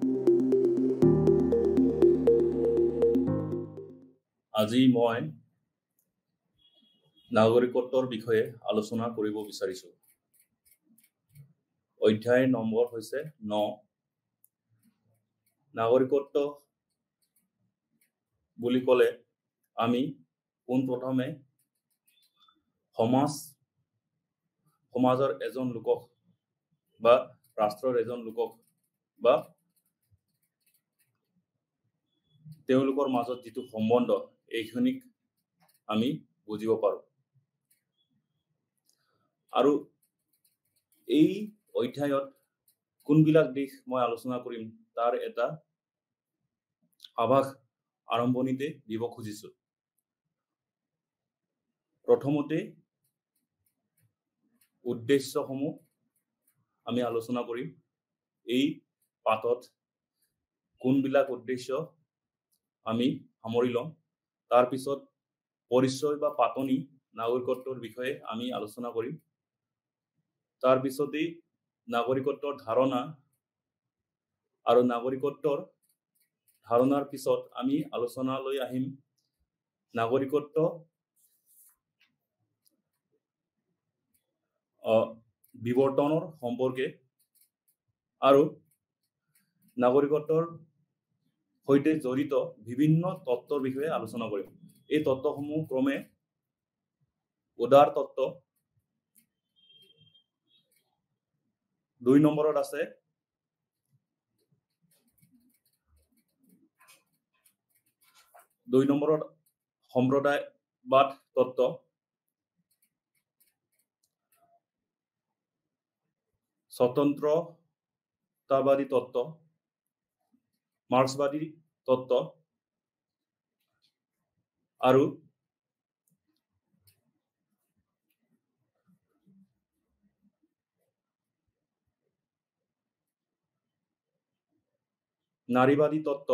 আজি মই নাগৰিকত্বৰ বিষয়ে আলোচনা কৰিব বিচাৰিছো। অধ্যায় নম্বৰ হৈছে 9। নাগৰিকত্ব বুলি ক'লে আমি পোনপ্ৰথমে সমাজৰ এজন লোকক বা ৰাষ্ট্ৰৰ এজন লোকক বা তেওঁলোকৰ মাজত যিটো সম্বন্ধ এইখিনিক আমি বুজিব পাৰোঁ। আৰু এই অধ্যায়ত কোনবিলাক দিশ মই আলোচনা কৰিম তাৰ এটা আভাস আৰম্ভণিতে দিব খুজিছো। প্ৰথমতে উদ্দেশ্যসমূহ আমি আলোচনা কৰিম। এই পাঠত কোনবিলাক উদ্দেশ্য আমি সামৰি ল'ম। তাৰ পিছত পৰিচয় বা পাতনি নাগৰিকত্বৰ বিষয়ে আমি আলোচনা কৰিম। তাৰ পিছতেই নাগৰিকত্বৰ ধাৰণা আৰু নাগৰিকত্বৰ ধাৰণাৰ পিছত আমি আলোচনালৈ আহিম নাগৰিকত্ব বিৱৰ্তনৰ সম্পৰ্কে আৰু নাগৰিকত্বৰ সৈতে জড়িত বিভিন্ন তত্ত্বৰ বিষয়ে আলোচনা কৰিম। এই তত্ত্বসমূহ ক্ৰমে উদাৰ তত্ত্ব 2 নম্বৰত আছে, সম্প্ৰদায়বাদ তত্ত্ব, স্বতন্ত্ৰতাবাদী তত্ত্ব, মাৰ্ক্সবাদী তত্ত্ব আৰু নাৰীবাদী তত্ত্ব,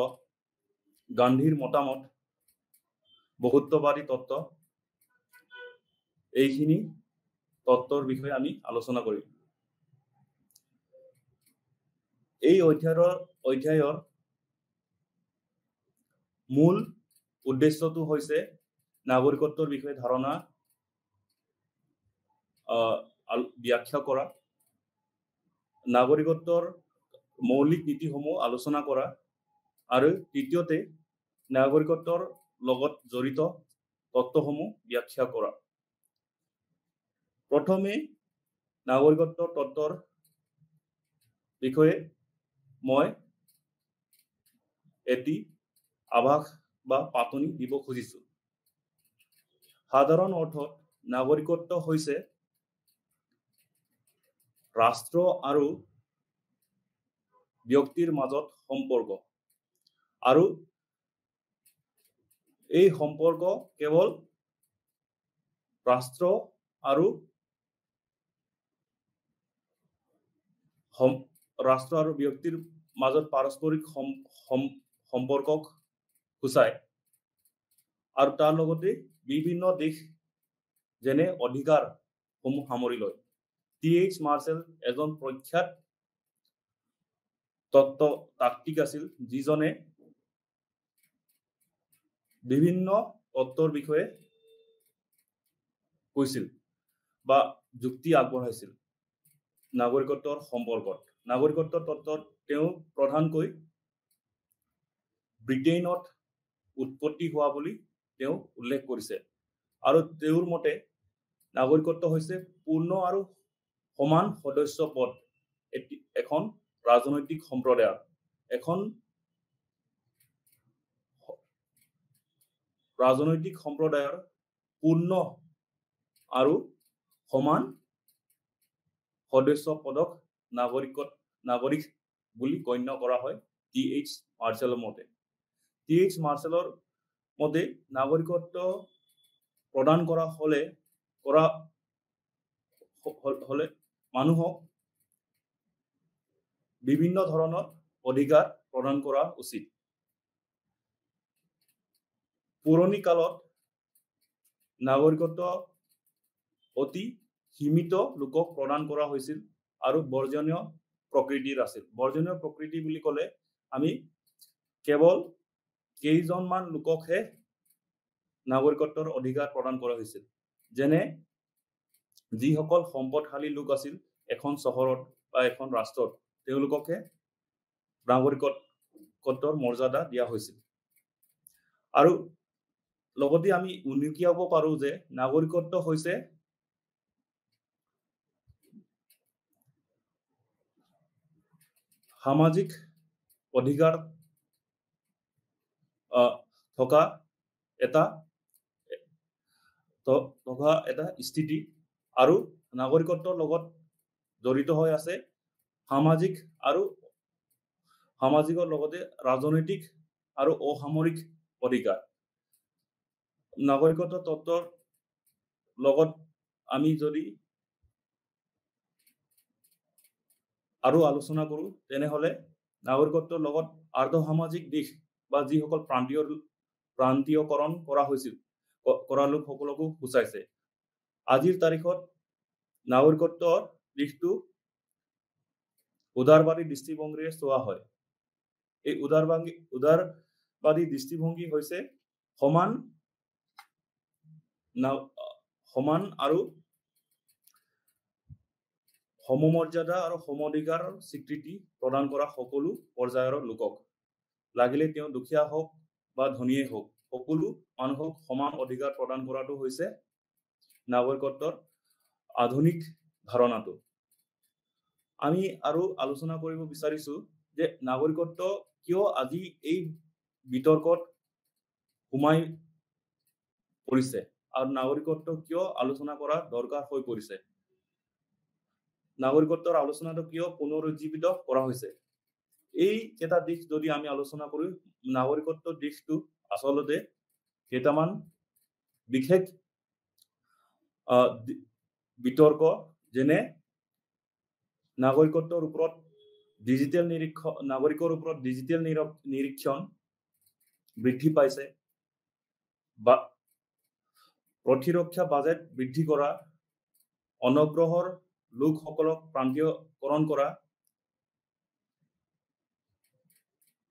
গান্ধীৰ মতামত, বহুত্ববাদী তত্ত্ব, এইখিনি তত্ত্বৰ বিষয়ে আমি আলোচনা কৰিম। এই অধ্যায়ৰ মূল উদ্দেশ্যটো হৈছে নাগৰিকত্বৰ বিষয়ে ধাৰণা ব্যাখ্যা কৰা, নাগৰিকত্বৰ মৌলিক নীতিসমূহ আলোচনা কৰা আৰু তৃতীয়তে নাগৰিকত্বৰ লগত জড়িত তত্ত্বসমূহ ব্যাখ্যা কৰা। প্ৰথমে নাগৰিকত্বৰ তত্ত্বৰ বিষয়ে মই এটি আভাস বা পাতনি দিব খুজিছো। সাধাৰণ অৰ্থত নাগৰিকত্ব হৈছে ৰাষ্ট্ৰ আৰু ব্যক্তিৰ মাজত সম্পৰ্ক, আৰু এই সম্পৰ্ক কেৱল ৰাষ্ট্ৰ আৰু ব্যক্তিৰ মাজত পাৰস্পৰিক সম্পৰ্কক সূচায় আৰু তাৰ লগতে বিভিন্ন দিশ যেনে অধিকাৰসমূহ সামৰি লয়। T.H. মাৰ্শ্বেল এজন প্ৰখ্যাত তত্ত্বতাত্ত্বিক আছিল, যিজনে বিভিন্ন তত্ত্বৰ বিষয়ে কৈছিল বা যুক্তি আগবঢ়াইছিল নাগৰিকত্বৰ সম্পৰ্কত। নাগৰিকত্বৰ তত্ত্বত তেওঁ প্ৰধানকৈ ব্ৰিটেইনত উৎপত্তি হোৱা বুলি তেওঁ উল্লেখ কৰিছে আৰু তেওঁৰ মতে নাগৰিকত্ব হৈছে পূৰ্ণ আৰু সমান সদস্য পদ এখন ৰাজনৈতিক সম্প্ৰদায়ৰ। এখন ৰাজনৈতিক সম্প্ৰদায়ৰ পূৰ্ণ আৰু সমান সদস্য পদক নাগৰিক বুলি গণ্য কৰা হয় T.H. মাৰ্শ্বেলৰ মতে। T.H. মাৰ্শ্বেলৰ মতে নাগৰিকত্ব প্ৰদান কৰা হলে মানুহক বিভিন্ন ধৰণৰ অধিকাৰ প্ৰদান কৰা উচিত। পুৰণি কালত নাগৰিকত্ব অতি সীমিত লোকক প্ৰদান কৰা হৈছিল আৰু বৰ্জনীয় প্ৰকৃতিৰ আছিল। বৰ্জনীয় প্ৰকৃতি বুলি ক'লে আমি কেৱল কেইজনমান লোককহে নাগৰিকত্বৰ অধিকাৰ প্ৰদান কৰা হৈছিল, যেনে যিসকল সম্পদশালী লোক আছিল এখন চহৰত বা এখন ৰাষ্ট্ৰত, তেওঁলোককহে নাগৰিকত্বৰ মৰ্যাদা দিয়া হৈছিল। আৰু লগতে আমি উনুকিয়াব পাৰো যে নাগৰিকত্ব হৈছে সামাজিক অধিকাৰ থকা এটা স্থিতি, আৰু নাগৰিকত্বৰ লগত জড়িত হৈ আছে সামাজিকৰ লগতে ৰাজনৈতিক আৰু অসামৰিক অধিকাৰ। নাগৰিকত্ব তত্ত্বৰ লগত আমি যদি আৰু আলোচনা কৰো, তেনেহলে নাগৰিকত্বৰ লগত আৰ্থ-সামাজিক দিশ বা যিসকল প্ৰান্তীয়কৰণ কৰা লোকসকলকো সূচাইছে। আজিৰ তাৰিখত নাগৰিকত্বৰ দিশটো উদাৰবাদী দৃষ্টিভংগীৰে চোৱা হয়। এই উদাৰবাদী দৃষ্টিভংগী হৈছে সমান আৰু সমমৰ্যাদা আৰু সমঅধিকাৰৰ স্বীকৃতি প্ৰদান কৰা সকলো পৰ্যায়ৰ লোকক, লাগিলে তেওঁ দুখীয়া হওক বা ধনীয়ে হওক, সকলো মানুহক সমান অধিকাৰ প্ৰদান কৰাটো হৈছে নাগৰিকত্বৰ আধুনিক ধাৰণাটো। আমি আৰু আলোচনা কৰিব বিচাৰিছো যে নাগৰিকত্ব কিয় আজি এই বিতৰ্কত সোমাই পৰিছে আৰু নাগৰিকত্ব কিয় আলোচনা কৰা দৰকাৰ হৈ পৰিছে। নাগৰিকত্বৰ আলোচনাটো কিয় পুনৰুজ্জীৱিত কৰা হৈছে। এই এটা দিশ যদি আমি আলোচনা কৰো, নাগৰিকত্বৰ দিশটো আচলতে কেইটামান বিশেষ বিতৰ্ক, যেনে নাগৰিকৰ ওপৰত ডিজিটেল নিৰীক্ষণ বৃদ্ধি পাইছে, বা প্ৰতিৰক্ষা বাজেট বৃদ্ধি কৰা, অনগ্ৰহৰ লোকসকলক প্ৰান্তীয়কৰণ কৰা,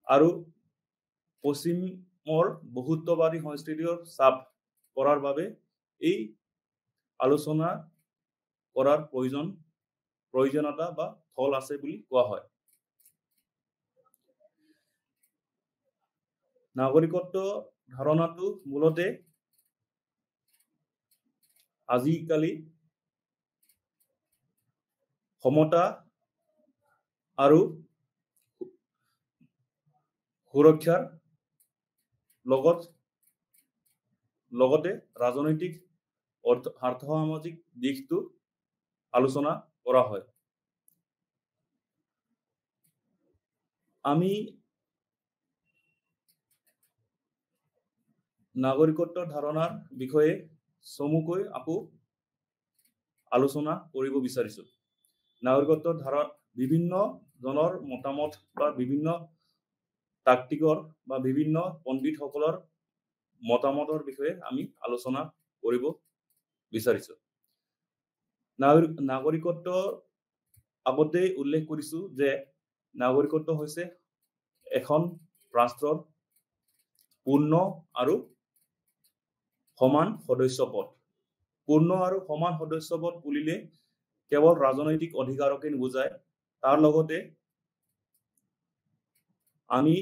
আৰু পশ্চিমৰ বহুত্ববাদী সংস্কৃতিৰ চাপ কৰাৰ বাবে এই আলোচনা কৰাৰ প্ৰয়োজনীয়তা বা ফল আছে বুলি কোৱা হয়। নাগৰিকত্ব ধাৰণাটো মূলতে আজিকালি সমতা আৰু সুৰক্ষাৰ লগতে ৰাজনৈতিক আৰ্থ-সামাজিক দিশটো আলোচনা কৰা হয়। আমি নাগৰিকত্বৰ ধাৰণাৰ বিষয়ে চমুকৈ আকৌ আলোচনা কৰিব বিচাৰিছো। নাগৰিকত্বৰ ধাৰণা বিভিন্ন জনৰ মতামত বা বিভিন্ন তাত্ত্বিকৰ বা বিভিন্ন পণ্ডিতসকলৰ মতামতৰ বিষয়ে আমি আলোচনা কৰিব বিচাৰিছো। নাগৰিকত্ব আগতে উল্লেখ কৰিছো যে নাগৰিকত্ব হৈছে এখন ৰাষ্ট্ৰৰ পূৰ্ণ আৰু সমান সদস্যপদ। পূৰ্ণ আৰু সমান সদস্যপদ বুলিলে কেৱল ৰাজনৈতিক অধিকাৰকে নুবুজায়, তাৰ লগতে আমি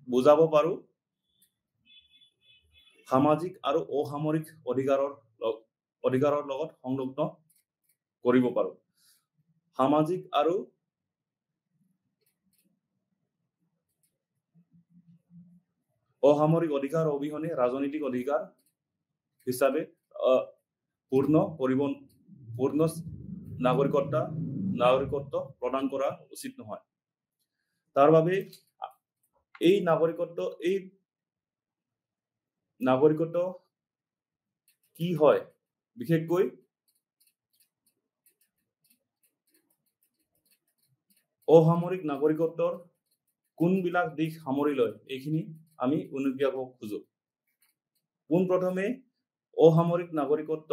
বুজাব পাৰো সামাজিক আৰু অসামৰিক অধিকাৰৰ লগত সংলগ্ন কৰিব পাৰো। সামাজিক আৰু অসামৰিক অধিকাৰ অবিহনে ৰাজনৈতিক অধিকাৰ হিচাপে পূৰ্ণ নাগৰিকত্ব প্ৰদান কৰা উচিত নহয়। তাৰ বাবে এই নাগৰিকত্ব কি হয়, বিশেষকৈ অসামৰিক নাগৰিকত্বৰ কোনবিলাক দিশ সামৰি লয়, এইখিনি আমি উনুকিয়াব খোজো। পোনপ্ৰথমে অসামৰিক নাগৰিকত্ব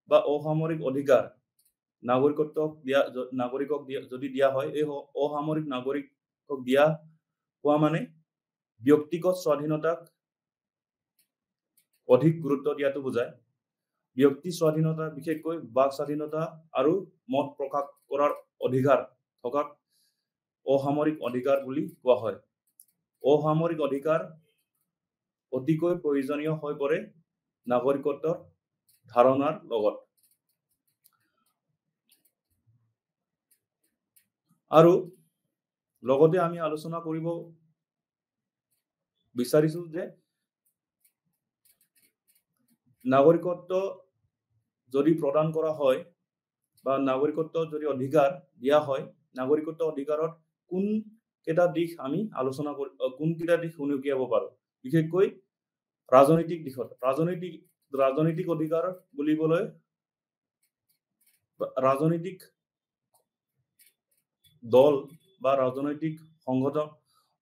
বা অসামৰিক অধিকাৰ নাগৰিকক যদি দিয়া হয়, এই অসামৰিক দিয়া হোৱা মানে ব্যক্তিগত স্বাধীনতাক অধিক গুৰুত্ব দিয়াটো বুজায় ব্যক্তি স্বাধীনতা বিশেষকৈ বাক স্বাধীনতা আৰু মত প্ৰকাশ কৰাৰ অধিকাৰ থকাক অসামৰিক অধিকাৰ বুলি কোৱা হয় অসামৰিক অধিকাৰ অতিকৈ প্ৰয়োজনীয় হৈ পৰে নাগৰিকত্বৰ ধাৰণাৰ লগত আৰু লগতে আমি আলোচনা কৰিব বিচাৰিছো যে নাগৰিকত্ব যদি প্ৰদান কৰা হয় বা নাগৰিকত্ব যদি অধিকাৰ দিয়া হয় নাগৰিকত্ব অধিকাৰত কোন কেইটা দিশ আমি আলোচনা কোন কেইটা দিশ উনুকিয়াব পাৰো বিশেষকৈ ৰাজনৈতিক দিশত ৰাজনৈতিক অধিকাৰ বুলিবলৈ ৰাজনৈতিক দল বা ৰাজনৈতিক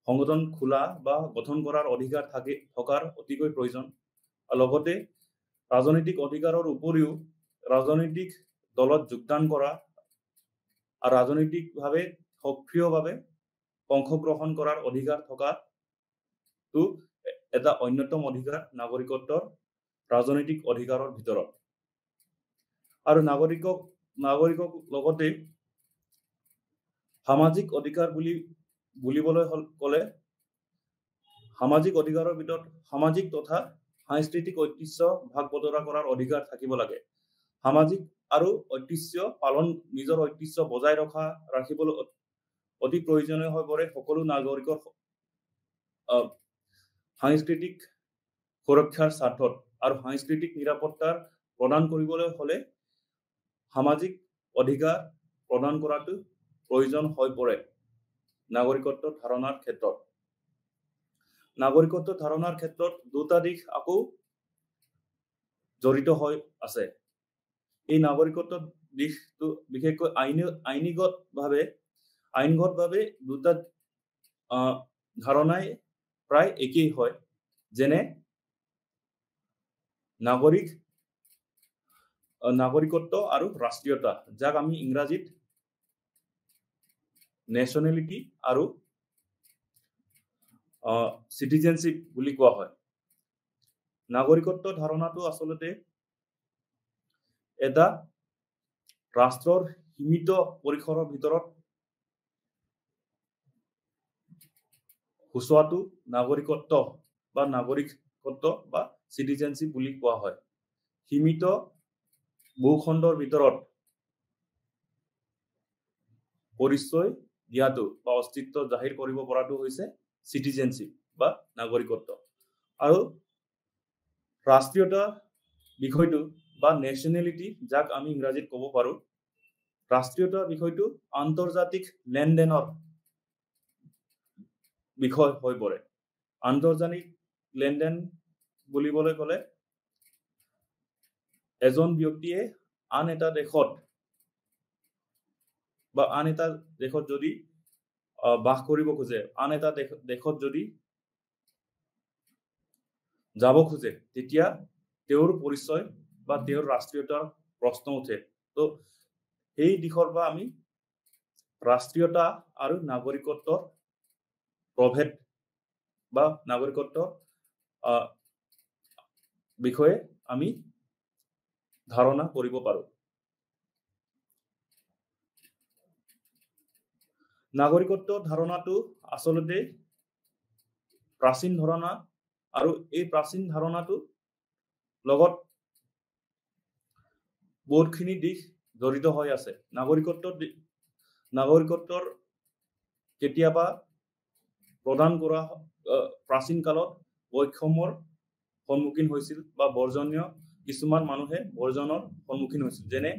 সংগঠন খোলা বা গঠন কৰাৰ অধিকাৰ থকাৰ অতিকৈ প্ৰয়োজন আৰু লগতে ৰাজনৈতিক অধিকাৰৰ উপৰিও ৰাজনৈতিক দলত যোগদান কৰা আৰু ৰাজনৈতিকভাৱে সক্ৰিয়ভাৱে অংশগ্ৰহণ কৰাৰ অধিকাৰ থকাটো এটা অন্যতম অধিকাৰ নাগৰিকত্বৰ ৰাজনৈতিক অধিকাৰৰ ভিতৰত আৰু নাগৰিকক লগতে সামাজিক অধিকাৰ বুলিবলৈ ক'লে সামাজিক অধিকাৰৰ ভিতৰত সামাজিক তথা সাংস্কৃতিক ঐতিহ্য ভাগ বতৰা কৰাৰ অধিকাৰ থাকিব লাগে সামাজিক আৰু ঐতিহ্য পালন নিজৰ ঐতিহ্য বজাই ৰাখিবলৈ অতি প্ৰয়োজনীয় হৈ পৰে সকলো নাগৰিকৰ সাংস্কৃতিক সুৰক্ষাৰ স্বাৰ্থত আৰু সাংস্কৃতিক নিৰাপত্তা প্ৰদান কৰিবলৈ হলে সামাজিক অধিকাৰ প্ৰদান কৰাটো প্ৰয়োজন হৈ পৰে নাগৰিকত্ব ধাৰণাৰ ক্ষেত্ৰত নাগৰিকত্ব ধাৰণাৰ ক্ষেত্ৰত দুটা দিশ আকৌ জড়িত হৈ আছে এই নাগৰিকত্ব দিশটো বিশেষকৈ আইনগতভাৱে দুটা ধাৰণাই প্ৰায় একেই হয় যেনে নাগৰিকত্ব আৰু ৰাষ্ট্ৰীয়তা যাক আমি ইংৰাজীত নেশ্যনেলিটি আৰু সিটিজেনশিপ বুলি কোৱা হয় নাগৰিকত্ব ধাৰণাটো আচলতে এটা ৰাষ্ট্ৰৰ সীমিত পৰিসৰৰ ভিতৰত হুচোৱাটো নাগৰিকত্ব বা সিটিজেনশিপ বুলি কোৱা হয় সীমিত ভূখণ্ডৰ ভিতৰত পৰিচয় দিয়াটো বা অস্তিত্ব জাহিৰ কৰিব পৰাটো হৈছে সিটিজেনশিপ বা নাগৰিকত্ব আৰু ৰাষ্ট্ৰীয়তা বিষয়টো বা নেশ্যনেলিটি যাক আমি ইংৰাজীত ক'ব পাৰো ৰাষ্ট্ৰীয়তা বিষয়টো আন্তৰ্জাতিক লেনদেনৰ বিষয় হৈ পৰে আন্তৰ্জাতিক লেনদেন বুলিবলৈ ক'লে এজন ব্যক্তিয়ে আন এটা দেশত যদি বাস কৰিব খোজে আন এটা দেশত যদি যাব খোজে তেতিয়া তেওঁৰ পৰিচয় বা তেওঁৰ ৰাষ্ট্ৰীয়তাৰ প্ৰশ্ন উঠে তো এই দিশৰ পৰা আমি ৰাষ্ট্ৰীয়তা আৰু নাগৰিকত্বৰ প্ৰভেদ বা নাগৰিকত্বৰ বিষয়ে আমি ধাৰণা কৰিব পাৰো নাগৰিকত্ব ধাৰণাটো আচলতে প্ৰাচীন ধাৰণা আৰু এই প্ৰাচীন ধাৰণাটো লগত বহুতখিনি দিশ জড়িত হৈ আছে নাগৰিকত্বৰ কেতিয়াবা প্ৰদান কৰা প্ৰাচীন কালত বৈষম্যৰ সন্মুখীন হৈছিল বা কিছুমান মানুহে বৰ্জনৰ সন্মুখীন হৈছিল যেনে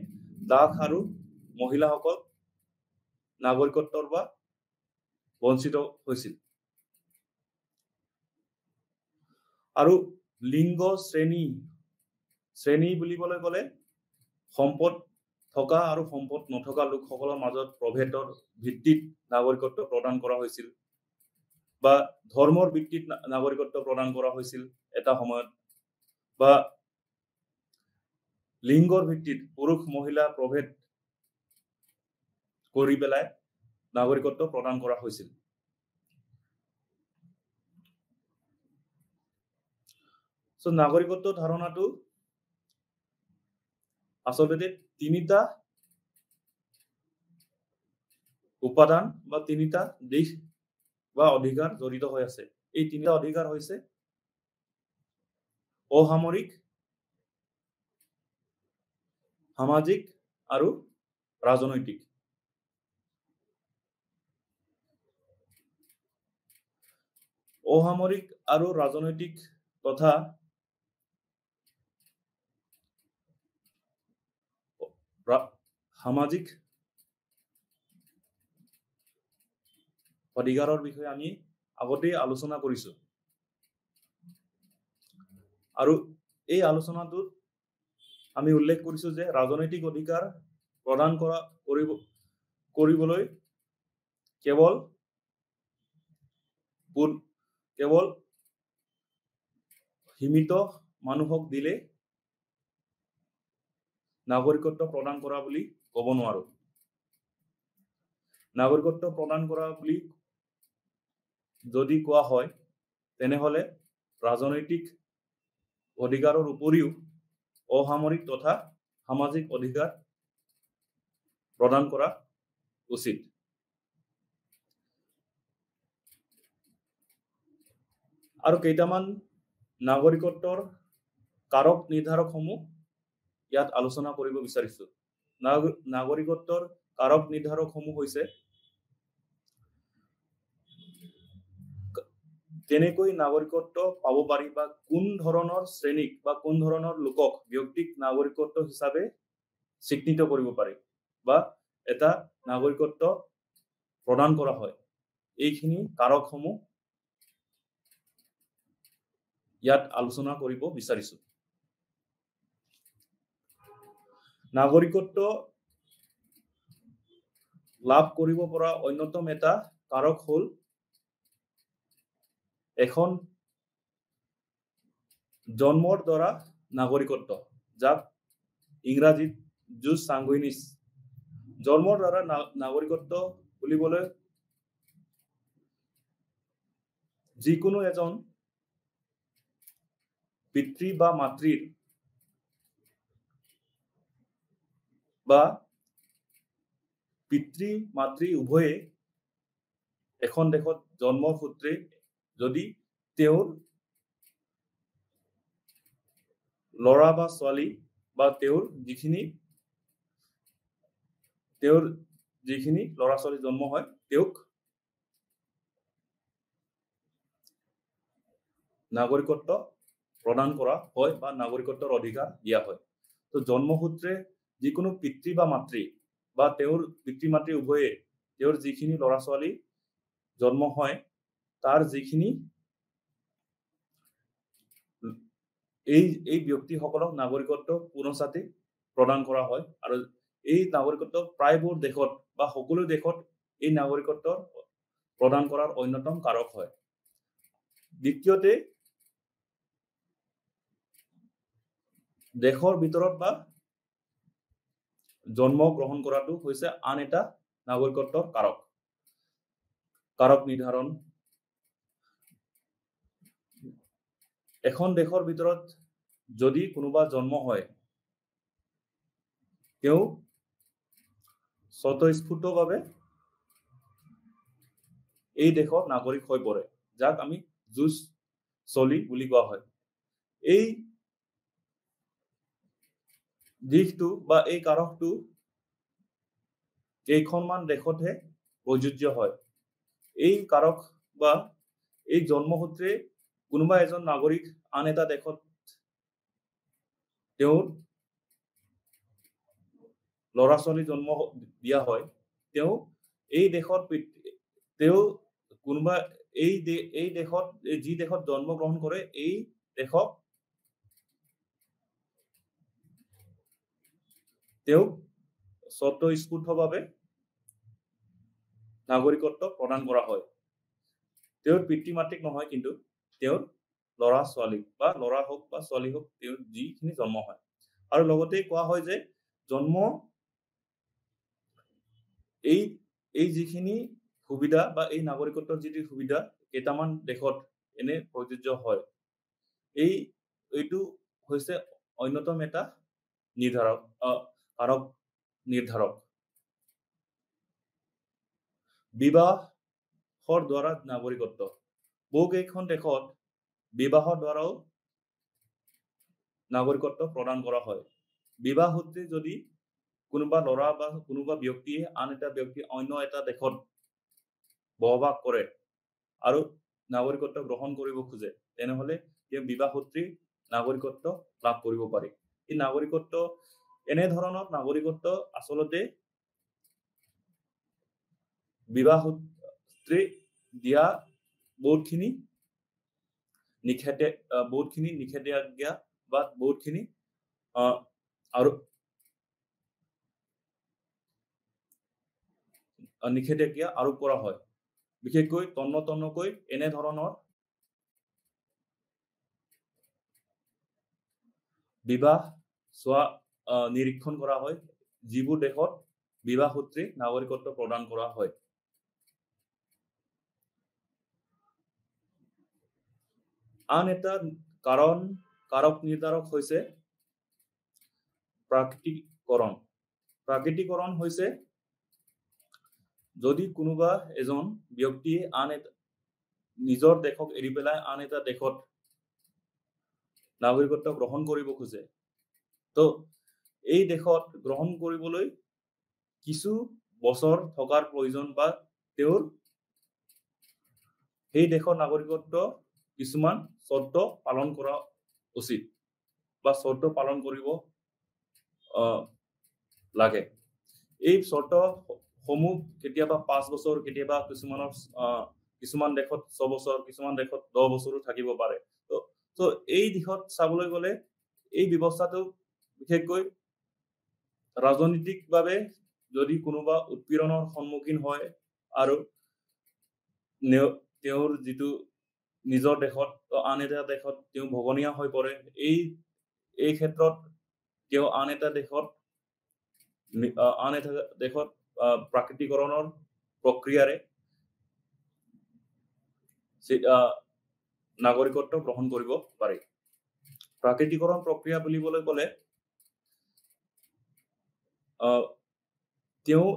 দাস আৰু মহিলাসকল নাগৰিকত্বৰ পৰা বঞ্চিত হৈছিল আৰু লিংগ শ্ৰেণী বুলিবলৈ ক'লে সম্পদ থকা আৰু সম্পদ নথকা লোকসকলৰ মাজত প্ৰভেদৰ ভিত্তিত নাগৰিকত্ব প্ৰদান কৰা হৈছিল বা ধৰ্মৰ ভিত্তিত নাগৰিকত্ব প্ৰদান কৰা হৈছিল এটা সময়ত বা লিংগৰ ভিত্তিত পুৰুষ মহিলা প্ৰভেদ কৰি পেলাই নাগৰিকত্ব প্ৰদান কৰা হৈছিল সো নাগরিকত্ব ধারণাটো আসলে তিনিটা উপাদান বা তিনিটা দিশ বা অধিকার জড়িত হৈ আছে। এই তিনিটা অধিকার হৈছে অসামৰিক, সামাজিক আৰু ৰাজনৈতিক। অসামৰিক আৰু ৰাজনৈতিক তথা সামাজিক অধিকাৰৰ বিষয়ে আমি আগতেই আলোচনা কৰিছো। আৰু এই আলোচনাটোত আমি উল্লেখ কৰিছো যে ৰাজনৈতিক অধিকাৰ প্ৰদান কৰিবলৈ কেৱল সীমিত মানুহক দিলে নাগৰিকত্ব প্ৰদান কৰা বুলি ক'ব নোৱাৰো। নাগৰিকত্ব প্ৰদান কৰা বুলি যদি কোৱা হয় তেনেহলে ৰাজনৈতিক অধিকাৰৰ উপৰিও অসামৰিক তথা সামাজিক অধিকাৰ প্ৰদান কৰা উচিত। আৰু কেইটামান নাগৰিকত্বৰ কাৰক নিৰ্ধাৰকসমূহ ইয়াত আলোচনা কৰিব বিচাৰিছো। নাগৰিকত্বৰ কাৰক নিৰ্ধাৰকসমূহ হৈছে কেনেকৈ নাগৰিকত্ব পাব পাৰি বা কোন ধৰণৰ শ্ৰেণীক বা কোন ধৰণৰ লোকক ব্যক্তিক নাগৰিকত্ব হিচাপে স্বীকৃত কৰিব পাৰি বা এটা নাগৰিকত্ব প্ৰদান কৰা হয়। এইখিনি কাৰকসমূহ ইয়াত আলোচনা কৰিব বিচাৰিছো। নাগৰিকত্ব লাভ কৰিব পৰা অন্যতম এটা কাৰক হ'ল এখন জন্মৰ দ্বাৰা নাগৰিকত্ব, যাক ইংৰাজীত জুছ সাংগুইনিছ। জন্মৰ দ্বাৰা নাগৰিকত্ব বুলিবলৈ যিকোনো এজন পিতৃ বা মাতৃৰ বা পিতৃ মাতৃ উভয়ে এখন দেশত জন্মৰ সূত্ৰে যদি তেওঁৰ ল'ৰা বা ছোৱালী বা তেওঁৰ যিখিনি ল'ৰা ছোৱালী জন্ম হয় তেওঁক নাগৰিকত্ব প্ৰদান কৰা হয় বা নাগৰিকত্বৰ অধিকাৰ দিয়া হয়। তো জন্মসূত্ৰে যিকোনো পিতৃ বা মাতৃ বা তেওঁৰ পিতৃ মাতৃ উভয়ে তেওঁৰ যিখিনি ল'ৰা ছোৱালী জন্ম হয় তাৰ যিখিনি এই ব্যক্তিসকলক নাগৰিকত্ব পুনঃচাতে প্ৰদান কৰা হয়। আৰু এই নাগৰিকত্ব প্ৰায়বোৰ দেশত বা সকলো দেশত এই নাগৰিকত্ব প্ৰদান কৰাৰ অন্যতম কাৰক হয়। দ্বিতীয়তে দেশৰ ভিতৰত বা জন্ম গ্ৰহণ কৰাটো হৈছে আন এটা নাগৰিকত্বৰ কাৰক নিৰ্ধাৰণ। এখন দেশৰ ভিতৰত যদি কোনোবা জন্ম হয় তেওঁ স্বতঃস্ফূৰ্তভাৱে এই দেশৰ নাগৰিক হৈ পৰে, যাক আমি জুছ চলি বুলি কোৱা হয়। এই দিশটো বা এই কাৰকটো কেইখনমান দেশতহে প্ৰযোজ্য হয়। এই কাৰক বা এই জন্মসূত্ৰে কোনোবা এজন নাগৰিক আন এটা দেশত তেওঁৰ ল'ৰা ছোৱালী জন্ম দিয়া হয়, তেওঁ এই দেশত কোনোবা এই দেশত যি দেশত জন্ম গ্ৰহণ কৰে এই দেশক তেওঁক স্বতঃস্ফূৰ্তভাৱে নাগৰিকত্ব প্ৰদান কৰা হয়। তেওঁৰ পিতৃ মাতৃক নহয়, কিন্তু তেওঁৰ ল'ৰা ছোৱালীক বা ল'ৰা হওক বা ছোৱালী হওক তেওঁৰ যিখিনি জন্ম হয়। আৰু লগতে কোৱা হয় যে জন্ম এই যিখিনি সুবিধা বা এই নাগৰিকত্বৰ যিটো সুবিধা কেইটামান দেশত এনে প্ৰযোজ্য হয়। এই এইটো হৈছে অন্যতম এটা কাৰক নিৰ্ধাৰক বিবাহৰ দ্বাৰা নাগৰিকত্ব বহুকেইখন দেশত বিবাহৰ দ্বাৰাও নাগৰিকত্ব প্ৰদান কৰা হয় বিবাহ সূত্ৰে যদি কোনোবা ল'ৰা বা কোনোবা ব্যক্তিয়ে আন এটা ব্যক্তি অন্য এটা দেশত বসবাস কৰে আৰু নাগৰিকত্ব গ্ৰহণ কৰিব খোজে তেনেহলে তেওঁ বিবাহ সূত্ৰে নাগৰিকত্ব লাভ কৰিব পাৰে এই নাগৰিকত্ব এনে ধৰণৰ নাগৰিকত্ব আসলতে বিবাহ সূত্ৰে দিয়া বহুতখিনি নিষেধাজ্ঞা বা বহুতখিনি আৰু নিষেধাজ্ঞা আৰোপ কৰা হয় বিশেষকৈ তন্নতন্নকৈ এনে ধৰণৰ বিবাহ চোৱা নিৰীক্ষণ কৰা হয় যিবোৰ দেশত বিবাহ সূত্ৰে নাগৰিকত্ব প্ৰদান কৰা হয় আন এটা কাৰক নিৰ্ধাৰক হৈছে প্ৰাকৃতিকৰণ হৈছে যদি কোনোবা এজন ব্যক্তিয়ে আন এটা নিজৰ দেশক এৰি পেলাই আন এটা দেশত নাগৰিকত্ব গ্ৰহণ কৰিব খোজে তো এই দেশত গ্ৰহণ কৰিবলৈ কিছু বছৰ থকাৰ প্ৰয়োজন বা তেওঁৰ সেই দেশৰ নাগৰিকত্ব কিছুমান চৰ্ত পালন কৰা উচিত বা চৰ্ত পালন কৰিব লাগে এই চৰ্ত সমূহ কেতিয়াবা 5 বছৰ কেতিয়াবা কিছুমান দেশত 6 বছৰ কিছুমান দেশত 10 বছৰো থাকিব পাৰে তো এই দিশত চাবলৈ গ'লে এই ব্যৱস্থাটো বিশেষকৈ ৰাজনৈতিকভাৱে যদি কোনোবা উৎপীড়নৰ সন্মুখীন হয় আৰু তেওঁৰ যিটো নিজৰ দেশত আন এটা দেশত তেওঁ ভগনীয়া হৈ পৰে এই ক্ষেত্ৰত তেওঁ আন এটা দেশত প্ৰাকৃতিকৰণৰ প্ৰক্ৰিয়াৰে নাগৰিকত্ব গ্ৰহণ কৰিব পাৰে প্ৰাকৃতিকৰণ প্ৰক্ৰিয়া বুলিবলৈ ক'লে তেওঁ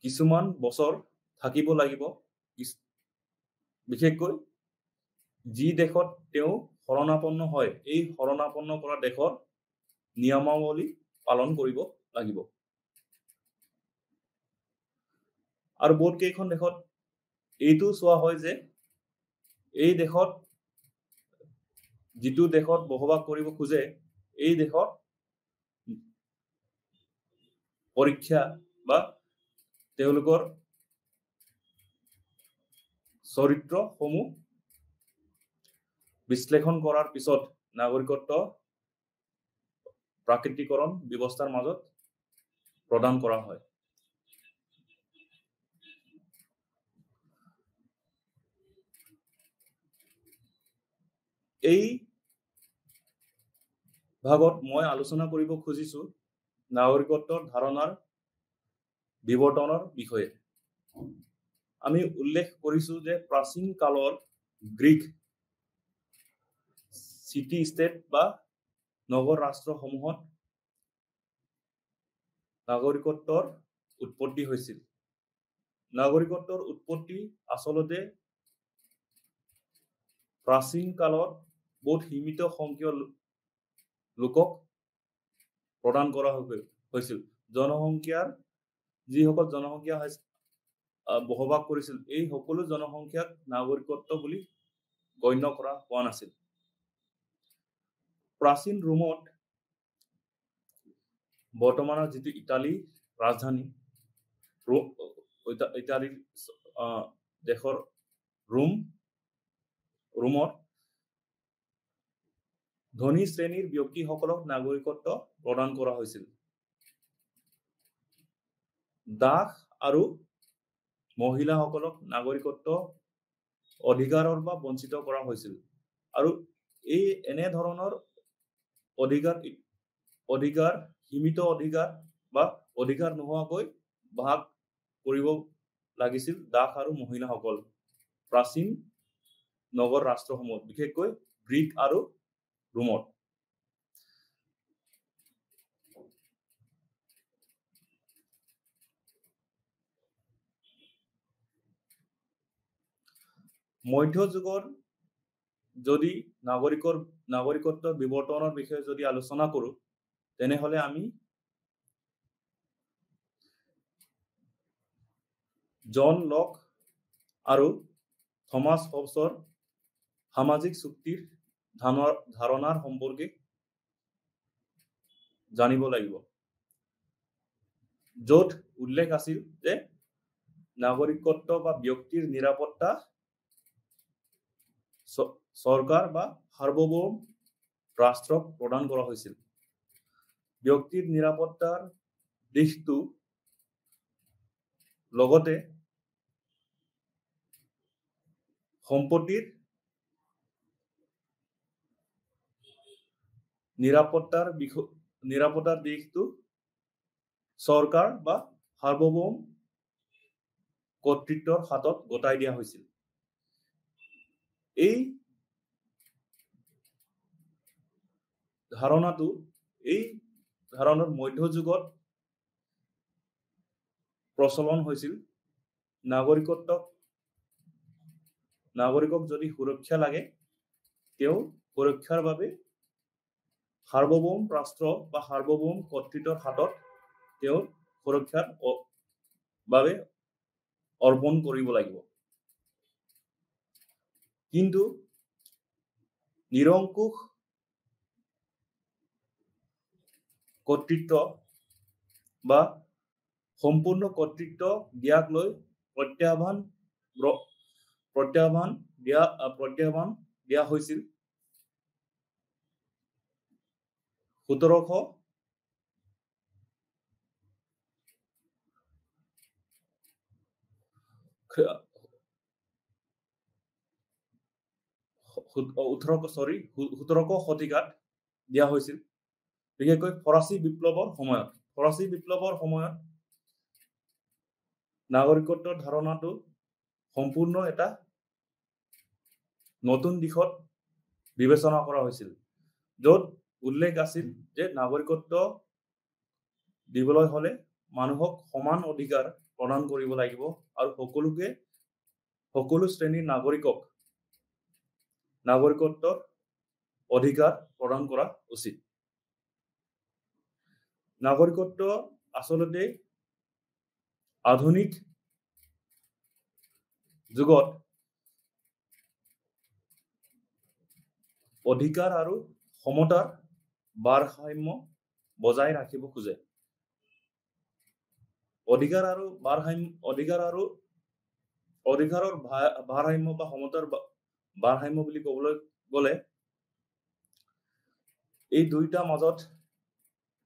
কিছুমান বছৰ থাকিব লাগিব বিশেষকৈ যি দেশত তেওঁ শৰণাপন্ন হয় এই শৰণাপন্ন কৰা দেশৰ নিয়মাৱলী পালন কৰিব লাগিব আৰু বহুত কেইখন দেশত এইটো চোৱা হয় যে এই দেশত যিটো দেশত বসবাস কৰিব খোজে এই দেশত পৰীক্ষা বা তেওঁলোকৰ চৰিত্ৰসমূহ বিশ্লেষণ কৰাৰ পিছত নাগৰিকত্ব প্ৰাকৃতিকৰণ ব্যৱস্থাৰ মাজত প্ৰদান কৰা হয় এই ভাগত মই আলোচনা কৰিব খুজিছো নাগৰিকত্বৰ ধাৰণাৰ বিৱৰ্তনৰ বিষয়ে আমি উল্লেখ কৰিছো যে প্ৰাচীন কালৰ গ্ৰীক সিটি ষ্টেট বা নগৰ ৰাষ্ট্ৰসমূহত নাগৰিকত্বৰ উৎপত্তি হৈছিল নাগৰিকত্বৰ উৎপত্তি আসলতে প্ৰাচীন কালত বহুত সীমিত সংখ্যক লোকক প্ৰদান কৰা হৈছিল জনসংখ্যাৰ যিসকল জনসংখ্যা বসবাস কৰিছিল এই সকলো জনসংখ্যাক নাগৰিকত্ব বুলি গণ্য কৰা হোৱা নাছিল প্ৰাচীন ৰোমত বৰ্তমানৰ যিটো ইটালী ৰাজধানী ইটালীৰ দেশৰ ৰোমত ধনী শ্ৰেণীৰ ব্যক্তিসকলক নাগৰিকত্ব প্ৰদান কৰা হৈছিল দাস আৰু মহিলাসকলক নাগৰিকত্ব অধিকাৰৰ পৰা বঞ্চিত কৰা হৈছিল আৰু এই এনে ধৰণৰ অধিকাৰ সীমিত অধিকাৰ বা অধিকাৰ নোহোৱাকৈ ভাগ কৰিব লাগিছিল দাস আৰু মহিলাসকল প্ৰাচীন নগৰ ৰাষ্ট্ৰসমূহত বিশেষকৈ ব্ৰিক আৰু ৰুমত। মধ্যযুগৰ যদি নাগৰিকত্ব বিৱৰ্তনৰ বিষয়ে যদি আলোচনা কৰো, তেনেহলে আমি জন লক আৰু থমাস হবছৰ সামাজিক চুক্তিৰ ধাৰণাৰ সম্পৰ্কে জানিব লাগিব, য'ত উল্লেখ আছিল যে নাগৰিকত্ব বা ব্যক্তিৰ নিৰাপত্তা চৰকাৰ বা সাৰ্বভৌম ৰাষ্ট্ৰক প্ৰদান কৰা হৈছিল। ব্যক্তিৰ নিৰাপত্তাৰ দিশটো লগতে সম্পত্তিৰ নিৰাপত্তাৰ দিশটো চৰকাৰ বা সাৰ্বভৌম কৰ্তৃত্বৰ হাতত গতাই দিয়া হৈছিল। এই ধাৰণাৰ মধ্যযুগত প্ৰচলন হৈছিল। নাগৰিকক যদি সুৰক্ষা লাগে, তেওঁ সুৰক্ষাৰ বাবে সাৰ্বভৌম ৰাষ্ট্ৰ বা সাৰ্বভৌম কৰ্তৃত্বৰ হাতত তেওঁ সুৰক্ষাৰ বাবে অৰ্পণ কৰিব লাগিব। কিন্তু নিৰংকুশ কৰ্তৃত্ব বা সম্পূৰ্ণ কৰ্তৃত্ব দিয়াক লৈ প্ৰত্যাহ্বান দিয়া হৈছিল 17শ শতিকাত দিয়া হৈছিল, বিশেষকৈ ফৰাচী বিপ্লৱৰ সময়ত নাগৰিকত্বৰ ধাৰণাটো সম্পূৰ্ণ এটা নতুন দিশত বিবেচনা কৰা হৈছিল, য'ত উল্লেখ আছিল যে নাগৰিকত্ব দিবলৈ হলে মানুহক সমান অধিকাৰ প্ৰদান কৰিব লাগিব আৰু সকলো শ্ৰেণীৰ নাগৰিকত্বৰ অধিকাৰ প্ৰদান কৰা উচিত। নাগৰিকত্ব আচলতে আধুনিক যুগত অধিকাৰ আৰু সমতাৰ ভাৰসাম্য বজাই ৰাখিব খোজে। অধিকাৰৰ ভাৰসাম্য বা সমতাৰ ভাৰসাম্য বুলি ক'বলৈ গ'লে এই দুইটা মাজত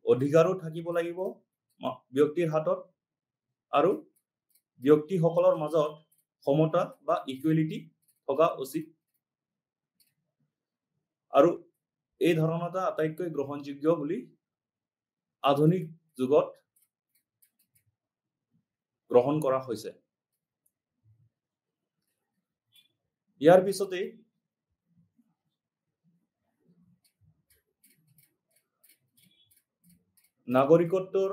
অধিকাৰো থাকিব লাগিব ব্যক্তিৰ হাতত আৰু ব্যক্তিসকলৰ মাজত সমতা বা ইকুৱেলিটি থকা উচিত। আৰু এই ধাৰণাটা আটাইতকৈ গ্ৰহণযোগ্য বুলি আধুনিক যুগত গ্ৰহণ কৰা হৈছে। ইয়াৰ পিছতে নাগৰিকত্বৰ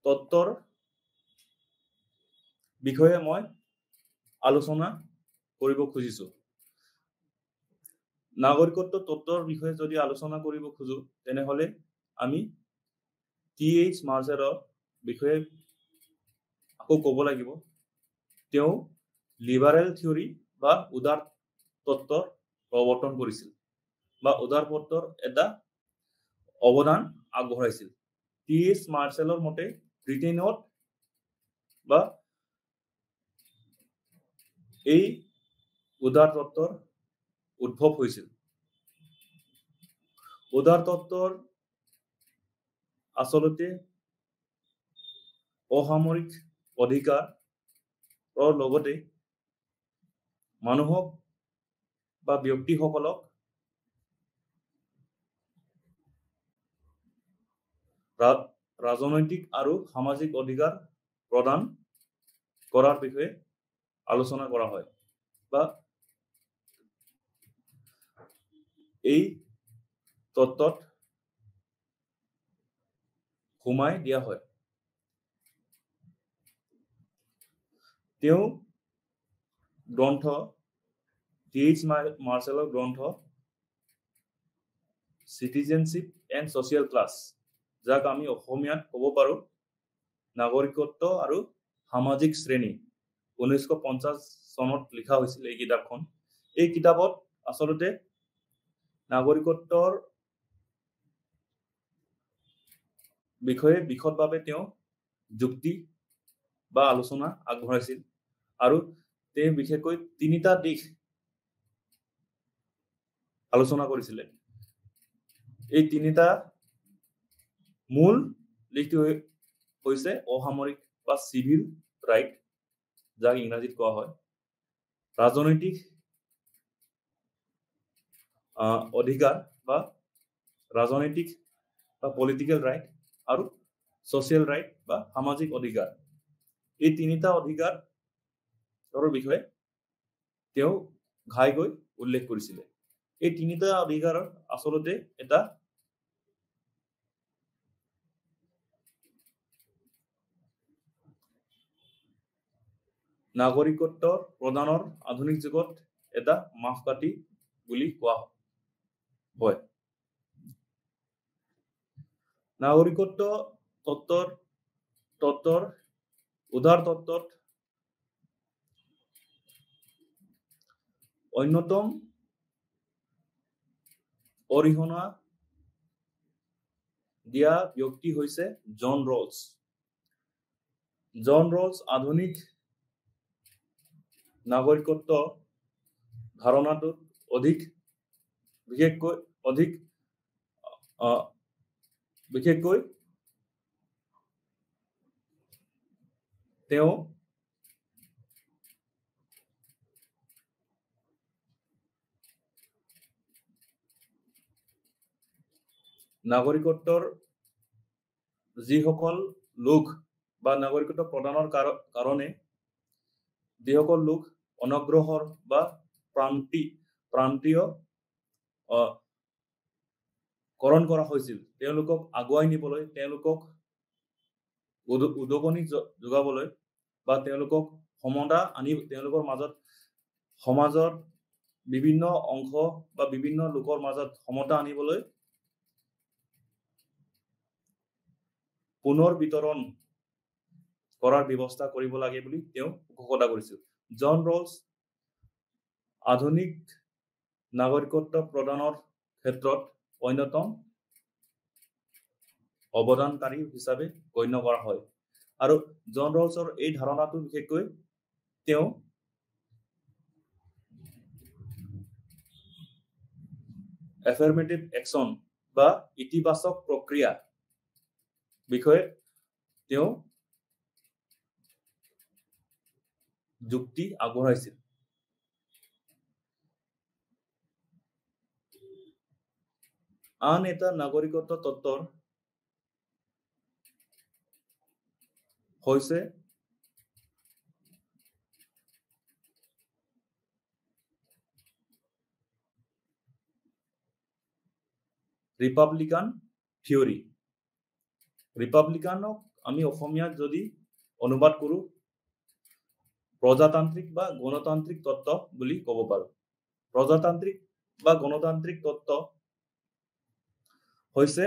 তত্ত্বৰ বিষয়ে মই আলোচনা কৰিব খুজিছো। নাগৰিকত্ব তত্ত্বৰ বিষয়ে যদি আলোচনা কৰিব খোজো, তেনেহলে আমি টি.এইচ. মাৰ্শ্বেলৰ বিষয়ে আকৌ ক'ব লাগিব। তেওঁ লিবাৰেল থিয়ৰী বা উদাৰ তত্ত্বৰ প্ৰৱৰ্তন কৰিছিল বা উদাৰ তত্ত্বৰ এটা অৱদান আগবঢ়াইছিল। টি.এইচ. মাৰ্শ্বেলৰ মতে ব্ৰিটেইনত বা এই উদাৰ তত্ত্বৰ উদ্ভৱ হৈছিল। উদাৰ তত্ত্বৰ আচলতে অসামৰিক অধিকাৰৰ লগতে মানুহক বা ব্যক্তিসকলক ৰাজনৈতিক আৰু সামাজিক অধিকাৰ প্ৰদান কৰাৰ বিষয়ে আলোচনা কৰা হয় বা এই তত্ত্বত সোমাই দিয়া হয়। তেওঁ গ্ৰন্থ টি.এইচ. মাৰ্শ্বেলৰ গ্ৰন্থ চিটিজেনশ্বিপ এণ্ড ছ'চিয়েল ক্লাছ, যাক আমি অসমীয়াত ক'ব পাৰোঁ নাগৰিকত্ব আৰু সামাজিক শ্ৰেণী, 1950 চনত লিখা হৈছিল এই কিতাপখন। এই কিতাপত আচলতে নাগৰিকত্বৰ বিষয়ে বিশদভাৱে তেওঁ যুক্তি বা আলোচনা আগবঢ়াইছিল আৰু তেওঁ বিশেষকৈ 3টা দিশ আলোচনা কৰিছিলে। এই 3টা মূল দিশটো হৈছে অসামৰিক বা চিভিল ৰাইট, যাক ইংৰাজীত কোৱা হয়, ৰাজনৈতিক অধিকাৰ বা ৰাজনৈতিক বা পলিটিকেল ৰাইট, আৰু ছ'চিয়েল ৰাইট বা সামাজিক অধিকাৰ। এই 3টা অধিকাৰৰ বিষয়ে তেওঁ ঘাইকৈ উল্লেখ কৰিছিলে। এই 3টা অধিকাৰৰ আচলতে এটা নাগৰিকত্ব প্ৰদানৰ আধুনিক যুগত এটা মাপকাঠি বুলি কোৱা হয়। নাগৰিকত্ব তত্ত্বৰ উদাৰ তত্ত্বত অন্যতম অৰিহণা দিয়া ব্যক্তি হৈছে জন ৰলছ। জন ৰলছ আধুনিক নাগৰিকত্ব ধাৰণাটোত বিশেষকৈ তেওঁ নাগৰিকত্বৰ যিসকল লোক বা নাগৰিকত্ব প্ৰদানৰ কাৰণে যিসকল লোক অনগ্ৰসৰ বা প্ৰান্তীয় কৰণ কৰা হৈছিল, তেওঁলোকক আগুৱাই নিবলৈ, তেওঁলোকক উদগনি যোগাবলৈ বা তেওঁলোকক তেওঁলোকৰ মাজত সমাজৰ বিভিন্ন অংশ বা বিভিন্ন লোকৰ মাজত সমতা আনিবলৈ পুনৰ বিতৰণ কৰাৰ ব্যৱস্থা কৰিব লাগে বুলি তেওঁ ঘোষণা কৰিছিল। জন ৰলছ আধুনিক নাগৰিকত্ব প্ৰদানৰ ক্ষেত্ৰত অন্যতম অৱদানকাৰী হিচাপে গণ্য কৰা হয়। আৰু জন ৰলছৰ এই ধাৰণাটো বিশেষকৈ তেওঁ এফাৰ্মেটিভ একশ্যন বা ইতিবাচক প্ৰক্ৰিয়া বিষয়ে তেওঁ যুক্তি আগবঢ়াইছিল। আন এটা নাগৰিকত্ব তত্ত্বৰ হৈছে ৰিপাব্লিকান থিয়ৰী। ৰিপাব্লিকানক আমি অসমীয়াত যদি অনুবাদ কৰোঁ প্ৰজাতান্ত্ৰিক বা গণতান্ত্ৰিক তত্ত্ব বুলি ক'ব পাৰোঁ। প্ৰজাতান্ত্ৰিক বা গণতান্ত্ৰিক তত্ত্ব হৈছে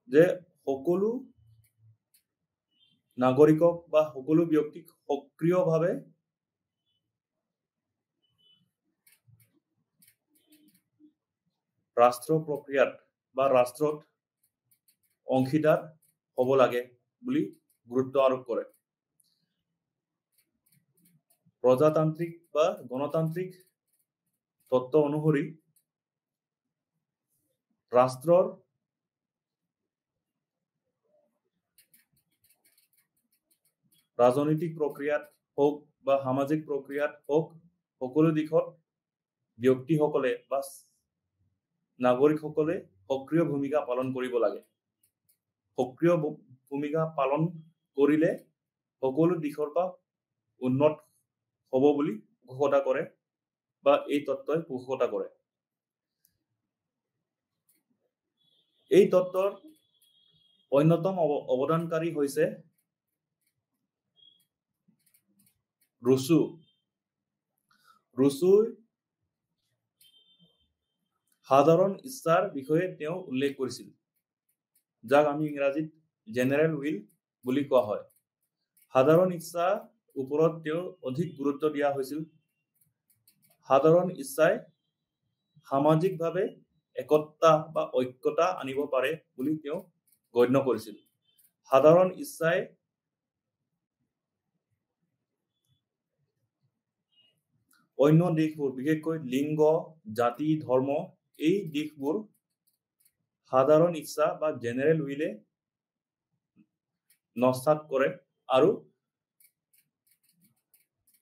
যে সকলো নাগৰিকক বা সকলো ব্যক্তিক সক্ৰিয়ভাৱে ৰাষ্ট্ৰ প্ৰক্ৰিয়াত বা ৰাষ্ট্ৰত অংশীদাৰ হ'ব লাগে বুলি গুৰুত্ব আৰোপ কৰে। প্ৰজাতান্ত্ৰিক বা গণতান্ত্ৰিক তত্ত্ব অনুসৰি ৰাষ্ট্ৰৰ ৰাজনৈতিক প্ৰক্ৰিয়াত হওক বা সামাজিক প্ৰক্ৰিয়াত হওক, সকলো দিশত ব্যক্তিসকলে বা নাগৰিকসকলে সক্ৰিয় ভূমিকা পালন কৰিব লাগে। সক্ৰিয় ভূমিকা পালন কৰিলে সকলো দিশৰ পৰা উন্নত হ'ব বুলি ঘোষণা কৰে বা এই তত্ত্বই ঘোষণা কৰে। এই তত্ত্বৰ অন্যতম অৱদানকাৰী হৈছে ৰুছো। ৰুছোই সাধাৰণ ইচ্ছাৰ বিষয়ে তেওঁ উল্লেখ কৰিছিল, যাক আমি ইংৰাজীত জেনেৰেল উইল বুলি কোৱা হয়। সাধাৰণ ইচ্ছাৰ ওপৰত তেওঁ অধিক গুৰুত্ব দিয়া হৈছিল। সাধাৰণ ইচ্ছাই সামাজিকভাৱে একতা বা ঐক্যতা আনিব পাৰে বুলি তেওঁ গণ্য কৰিছিল। সাধাৰণ ইচ্ছাই অন্য দিশবোৰ, বিশেষকৈ লিংগ, জাতি, ধৰ্ম, এই দিশবোৰ সাধাৰণ ইচ্ছা বা জেনেৰেল উইলে নস্যাৎ কৰে আৰু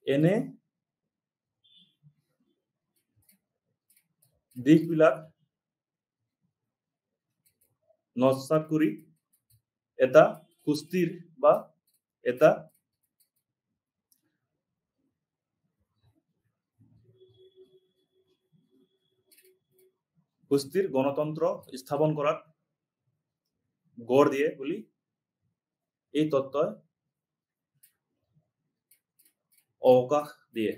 এনে দিশবিলাক নস্যাৎ কৰি এটা সুস্থিৰ বা এটা সুস্থিৰ গণতন্ত্ৰ স্থাপন কৰাত গঢ় দিয়ে বুলি এই তত্ত্বই অৱকাশ দিয়ে।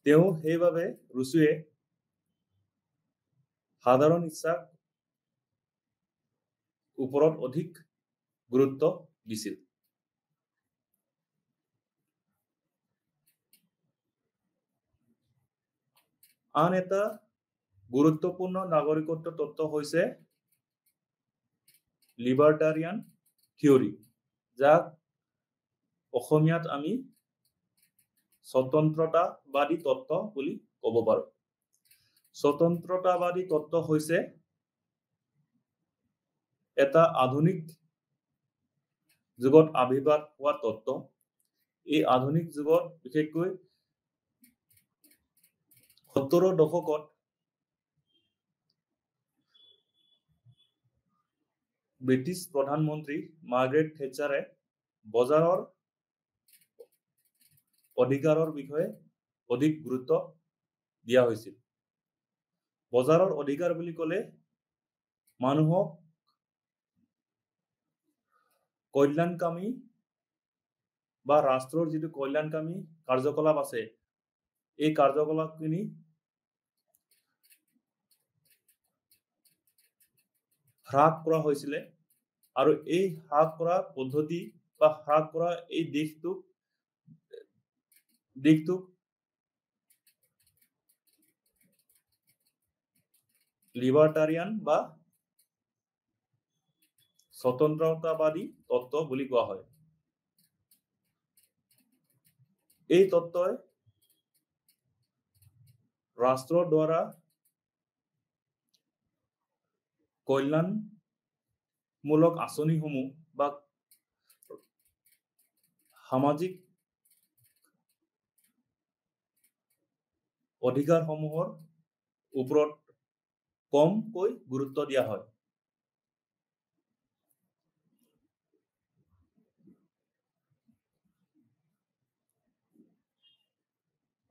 তেওঁ সেইবাবে ৰুছোৱে সাধাৰণ ইচ্ছাৰ ওপৰত অধিক গুৰুত্ব দিছিল। আন এটা গুৰুত্বপূৰ্ণ নাগৰিকত্ব তত্ত্ব হৈছে লিবাৰ্টাৰিয়ান থিয়ৰী, যাক অসমীয়াত আমি স্বতন্ত্ৰতাবাদী তত্ত্ব বুলি ক'ব পাৰোঁ। স্বতন্ত্ৰতাবাদী তত্ত্ব হৈছে এটা আধুনিক যুগত আৱিৰ্ভাৱ হোৱা তত্ত্ব। এই আধুনিক যুগত বিশেষকৈ 70ৰ দশকত ব্ৰিটিছ প্ৰধানমন্ত্ৰী মাৰ্গাৰেট থেচ্চাৰে বজাৰৰ অধিকাৰৰ বিষয়ে অধিক গুৰুত্ব দিয়া হৈছিল। বজাৰৰ অধিকাৰ বুলি ক'লে মানুহক কল্যাণকামী বা ৰাষ্ট্ৰৰ যিটো কল্যাণকামী কাৰ্যকলাপ আছে, এই কাৰ্যকলাপখিনি হ্ৰাস কৰা হৈছিলে আৰু এই হ্ৰাস কৰা পদ্ধতি বা হ্ৰাস কৰা এই দিশটোক লিবাৰ্টাৰিয়ান বা স্বতন্ত্ৰতাবাদী তত্ত্ব বুলি কোৱা হয়। এই তত্ত্বই ৰাষ্ট্ৰৰ দ্বাৰা কল্যাণমূলক আঁচনিসমূহ বা সামাজিক অধিকাৰসমূহৰ ওপৰত কমকৈ গুৰুত্ব দিয়া হয়।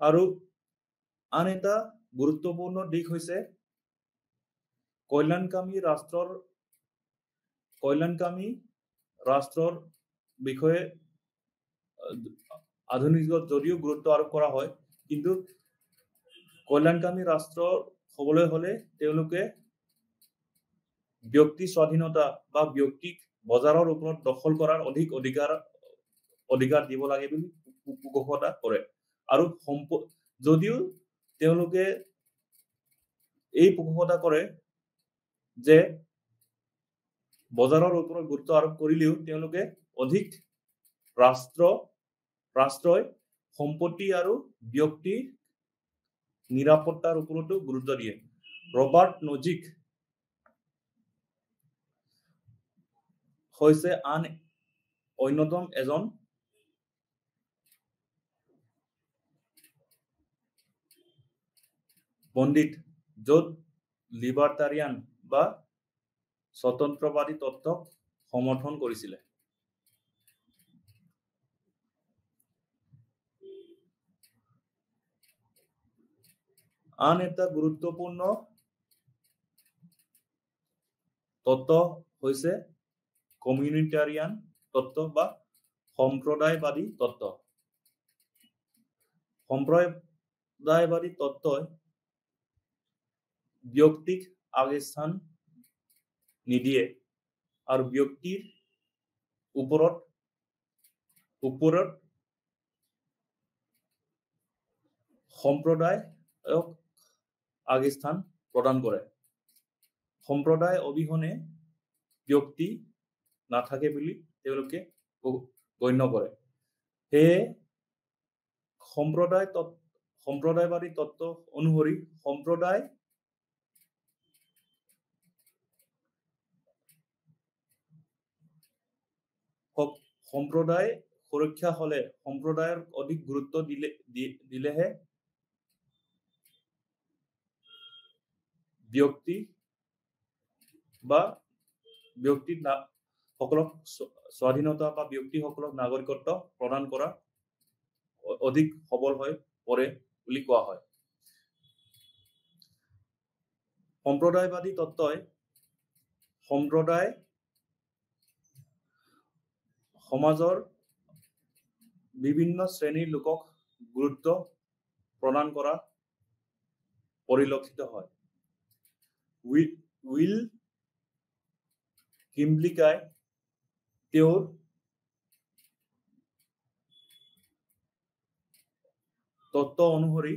আৰু আন এটা গুৰুত্বপূৰ্ণ দিশ হৈছে কল্যাণকামী ৰাষ্ট্ৰৰ বিষয়ে আধুনিক যুগত যদিও গুৰুত্ব আৰোপ কৰা হয়, কিন্তু কল্যাণকামী ৰাষ্ট্ৰ হ'বলৈ হ'লে তেওঁলোকে ব্যক্তি স্বাধীনতা বা ব্যক্তিক বজাৰৰ ওপৰত দখল কৰাৰ অধিক অধিকাৰ দিব লাগে বুলি ঘোষণা কৰে। আৰু যদিও তেওঁলোকে এই ঘোষণা কৰে যে বজাৰৰ ওপৰত গুৰুত্ব আৰোপ কৰিলেও তেওঁলোকে অধিক ৰাষ্ট্ৰই সম্পত্তি আৰু ব্যক্তিৰ নিৰাপত্তাৰ ওপৰতো গুৰুত্ব দিয়ে। ৰবাৰ্ট নজিক হৈছে আন অন্যতম এজন পণ্ডিত, য'ত লিবাৰ্টাৰিয়ান বা স্বতন্ত্ৰবাদী তত্ত্বক সমৰ্থন কৰিছিল। আন এটা গুৰুত্বপূৰ্ণ তত্ত্ব হৈছে কমিউনিটাৰিয়ান তত্ত্ব বা সম্প্ৰদায়বাদী তত্ত্ব। সম্প্ৰদায়বাদী তত্ত্বই ব্যক্তিক আগস্থান নিদিয়ে আৰু ব্যক্তিৰ ওপৰত সম্প্ৰদায়ক আগস্থান প্ৰদান কৰে। সম্প্ৰদায় অবিহনে ব্যক্তি নাথাকে বুলি তেওঁলোকে গণ্য কৰে। সেয়ে সম্প্ৰদায়বাদী তত্ত্ব অনুসৰি সম্প্ৰদায় সুৰক্ষা হলে সম্প্ৰদায়ৰ অধিক গুৰুত্ব দিলেহে ব্যক্তি সকলক স্বাধীনতা বা ব্যক্তিসকলক নাগৰিকত্ব প্ৰদান কৰা অধিক সবল হৈ পৰে বুলি কোৱা হয়। সম্প্ৰদায়বাদী তত্ত্বই সম্প্ৰদায় সমাজৰ বিভিন্ন শ্ৰেণীৰ লোকক গুৰুত্ব প্ৰদান কৰা পৰিলক্ষিত হয়। উইল কিমব্লিকাই তেওঁৰ তত্ত্ব অনুসৰি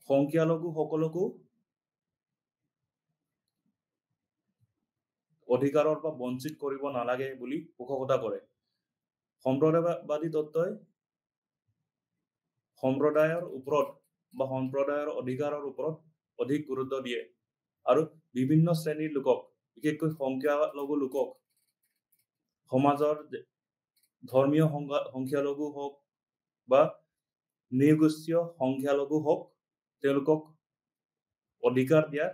সংখ্যালঘুসকলকো অধিকাৰৰ পৰা বঞ্চিত কৰিব নালাগে বুলি পোষকতা কৰে। সম্প্ৰদায়বাদী তত্ত্বই সম্প্ৰদায়ৰ ওপৰত বা সম্প্ৰদায়ৰ অধিকাৰৰ ওপৰত অধিক গুৰুত্ব দিয়ে আৰু বিভিন্ন শ্ৰেণীৰ লোকক, বিশেষকৈ সংখ্যালঘু লোকক, সমাজৰ ধৰ্মীয় সংখ্যালঘু হওক বা নৃগোষ্ঠীয় সংখ্যালঘু হওক, তেওঁলোকক অধিকাৰ দিয়াৰ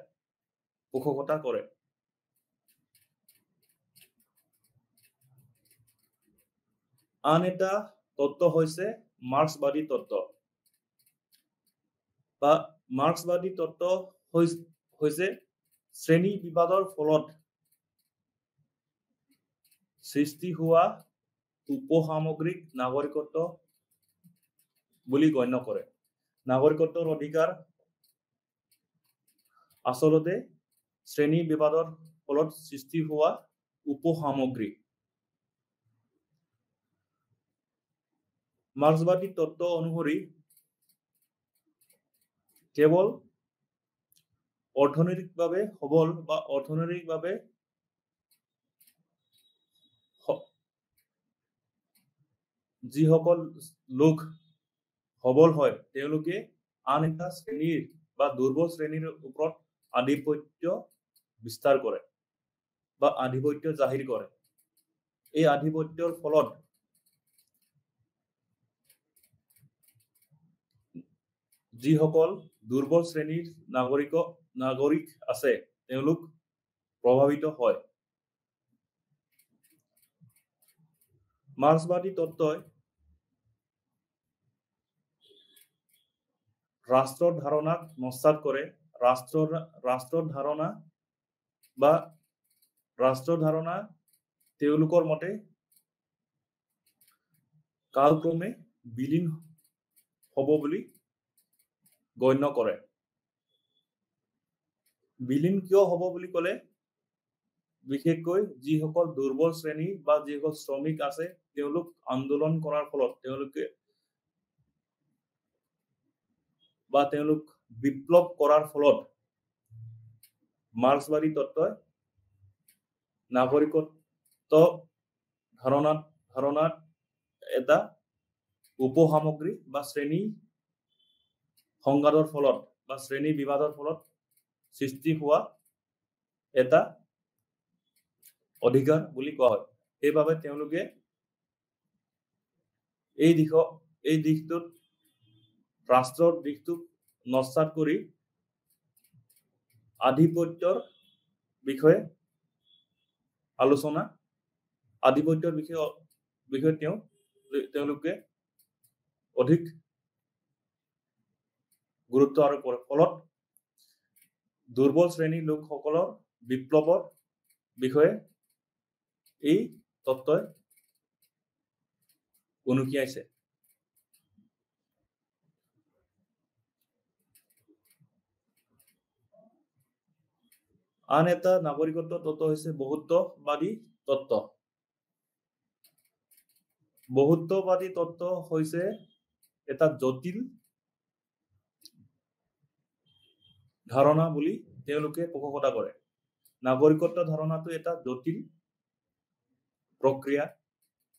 পোষকতা কৰে। আন এটা তত্ত্ব হৈছে মাৰ্ক্সবাদী তত্ত্ব। বা মাৰ্ক্সবাদী তত্ত্ব হৈছে শ্ৰেণী বিবাদৰ ফলত সৃষ্টি হোৱা উপসামগ্ৰিক নাগৰিকত্ব বুলি গণ্য কৰে। নাগৰিকত্বৰ অধিকাৰ আচলতে শ্ৰেণী বিবাদৰ ফলত সৃষ্টি হোৱা উপসামগ্ৰী। মাৰ্ক্সবাদী তত্ত্ব অনুসৰি কেৱল অৰ্থনৈতিকভাৱে সবল বা অৰ্থনৈতিকভাৱে যিসকল লোক সবল হয় তেওঁলোকে আন এটা শ্ৰেণীৰ বা দুৰ্বল শ্ৰেণীৰ ওপৰত আধিপত্য বিস্তাৰ কৰে বা আধিপত্য জাহিৰ কৰে। এই আধিপত্যৰ ফলত যিসকল দুৰ্বল শ্ৰেণীৰ নাগৰিক আছে তেওঁলোক প্ৰভাৱিত হয়। মাৰ্ক্সবাদী তত্ত্বই ৰাষ্ট্ৰৰ ধাৰণাক নস্যাৎ কৰে। ৰাষ্ট্ৰৰ ধাৰণা তেওঁলোকৰ মতে কালক্ৰমে বিলীন হ'ব বুলি গণ্য কৰে। বিলীন কিয় হ'ব বুলি ক'লে, বিশেষকৈ যিসকল দুৰ্বল শ্ৰেণী বা যিসকল শ্ৰমিক আছে তেওঁলোক আন্দোলন কৰাৰ ফলত তেওঁলোক বিপ্লৱ কৰাৰ ফলত মাৰ্ক্সবাদী তত্ত্বই নাগৰিকত্ব ধাৰণাত এটা উপসামগ্ৰী বা শ্ৰেণী সংঘাতৰ ফলত বা শ্ৰেণী বিবাদৰ ফলত সৃষ্টি হোৱা এটা অধিকাৰ বুলি কোৱা হয়। সেইবাবে তেওঁলোকে এই দিশটোত ৰাষ্ট্ৰৰ দিশটোক নস্যাৎ কৰি আধিপত্যৰ বিষয়ে আলোচনা আধিপত্যৰ বিষয়ে তেওঁলোকে অধিক গুৰুত্ব আৰোপ কৰে। ফলত দুৰ্বল শ্ৰেণীৰ লোকসকলৰ বিপ্লৱৰ বিষয়ে এই তত্ত্বই উনুকিয়াইছে। আন এটা নাগৰিকত্ব তত্ত্ব হৈছে বহুত্ববাদী তত্ত্ব। বহুত্ববাদী তত্ত্ব হৈছে এটা জটিল ধাৰণা বুলি তেওঁলোকে পোষকতা কৰে। নাগৰিকত্ব ধাৰণাটো এটা জটিল প্ৰক্ৰিয়া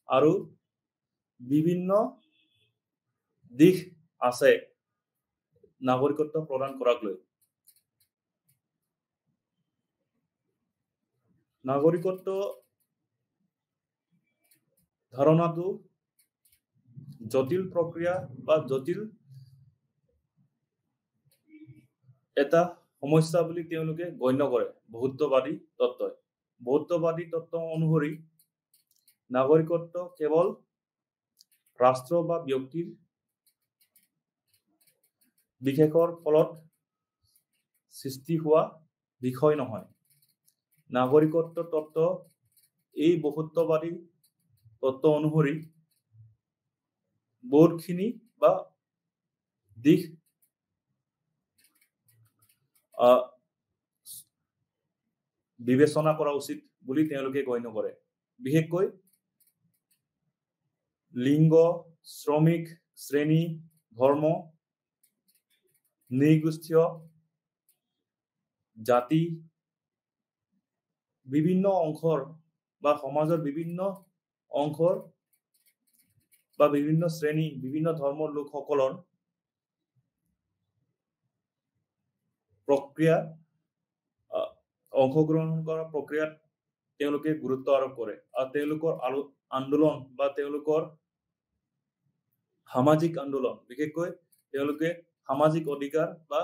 আৰু বিভিন্ন দিশ আছে নাগৰিকত্ব প্ৰদান কৰাক লৈ। নাগৰিকত্ব ধাৰণাটো জটিল প্ৰক্ৰিয়া বা জটিল এটা সমস্যা বুলি তেওঁলোকে গণ্য কৰে বহুত্ববাদী তত্ত্বই। বহুত্ববাদী তত্ত্ব অনুসৰি নাগৰিকত্ব কেৱল ৰাষ্ট্ৰ বা ব্যক্তিৰ বিশেষৰ ফলত সৃষ্টি হোৱা বিষয় নহয়। নাগৰিকত্ব তত্ত্ব এই বহুত্ববাদী তত্ত্ব অনুসৰি বহুতখিনি বা দিশ বিবেচনা কৰা উচিত বুলি তেওঁলোকে গণ্য কৰে। বিশেষকৈ লিংগ, শ্ৰমিক শ্ৰেণী, ধৰ্ম, নৃগোষ্ঠীয় জাতি, বিভিন্ন অংশৰ বা সমাজৰ বিভিন্ন অংশৰ বা বিভিন্ন শ্ৰেণী, বিভিন্ন ধৰ্মৰ লোকসকলৰ প্ৰক্ৰিয়া অংশগ্ৰহণ কৰা প্ৰক্ৰিয়াত তেওঁলোকে গুৰুত্ব আৰোপ কৰে আৰু তেওঁলোকৰ আন্দোলন বা তেওঁলোকৰ সামাজিক আন্দোলন, বিশেষকৈ তেওঁলোকে সামাজিক অধিকাৰ বা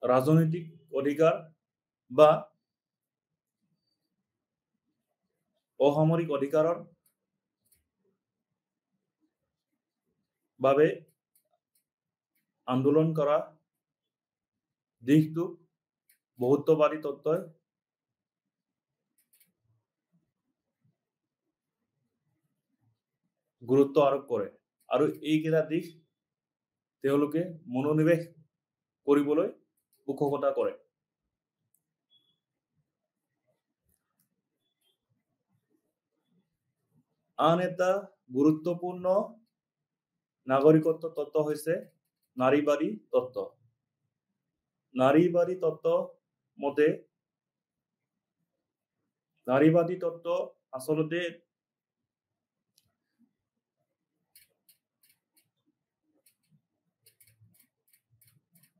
ৰাজনৈতিক অধিকাৰ বা অসামৰিক অধিকাৰৰ বাবে আন্দোলন কৰা দিশটো বহুত্ববাদী তত্ত্বই গুৰুত্ব আৰোপ কৰে আৰু এইকেইটা দিশ তেওঁলোকে মনোনিৱেশ কৰিবলৈ পোষকতা কৰে। আন এটা গুৰুত্বপূৰ্ণ নাগৰিকত্ব তত্ত্ব হৈছে নাৰীবাদী তত্ত্ব। নাৰীবাদী তত্ত্ব মতে নাৰীবাদী তত্ত্ব আচলতে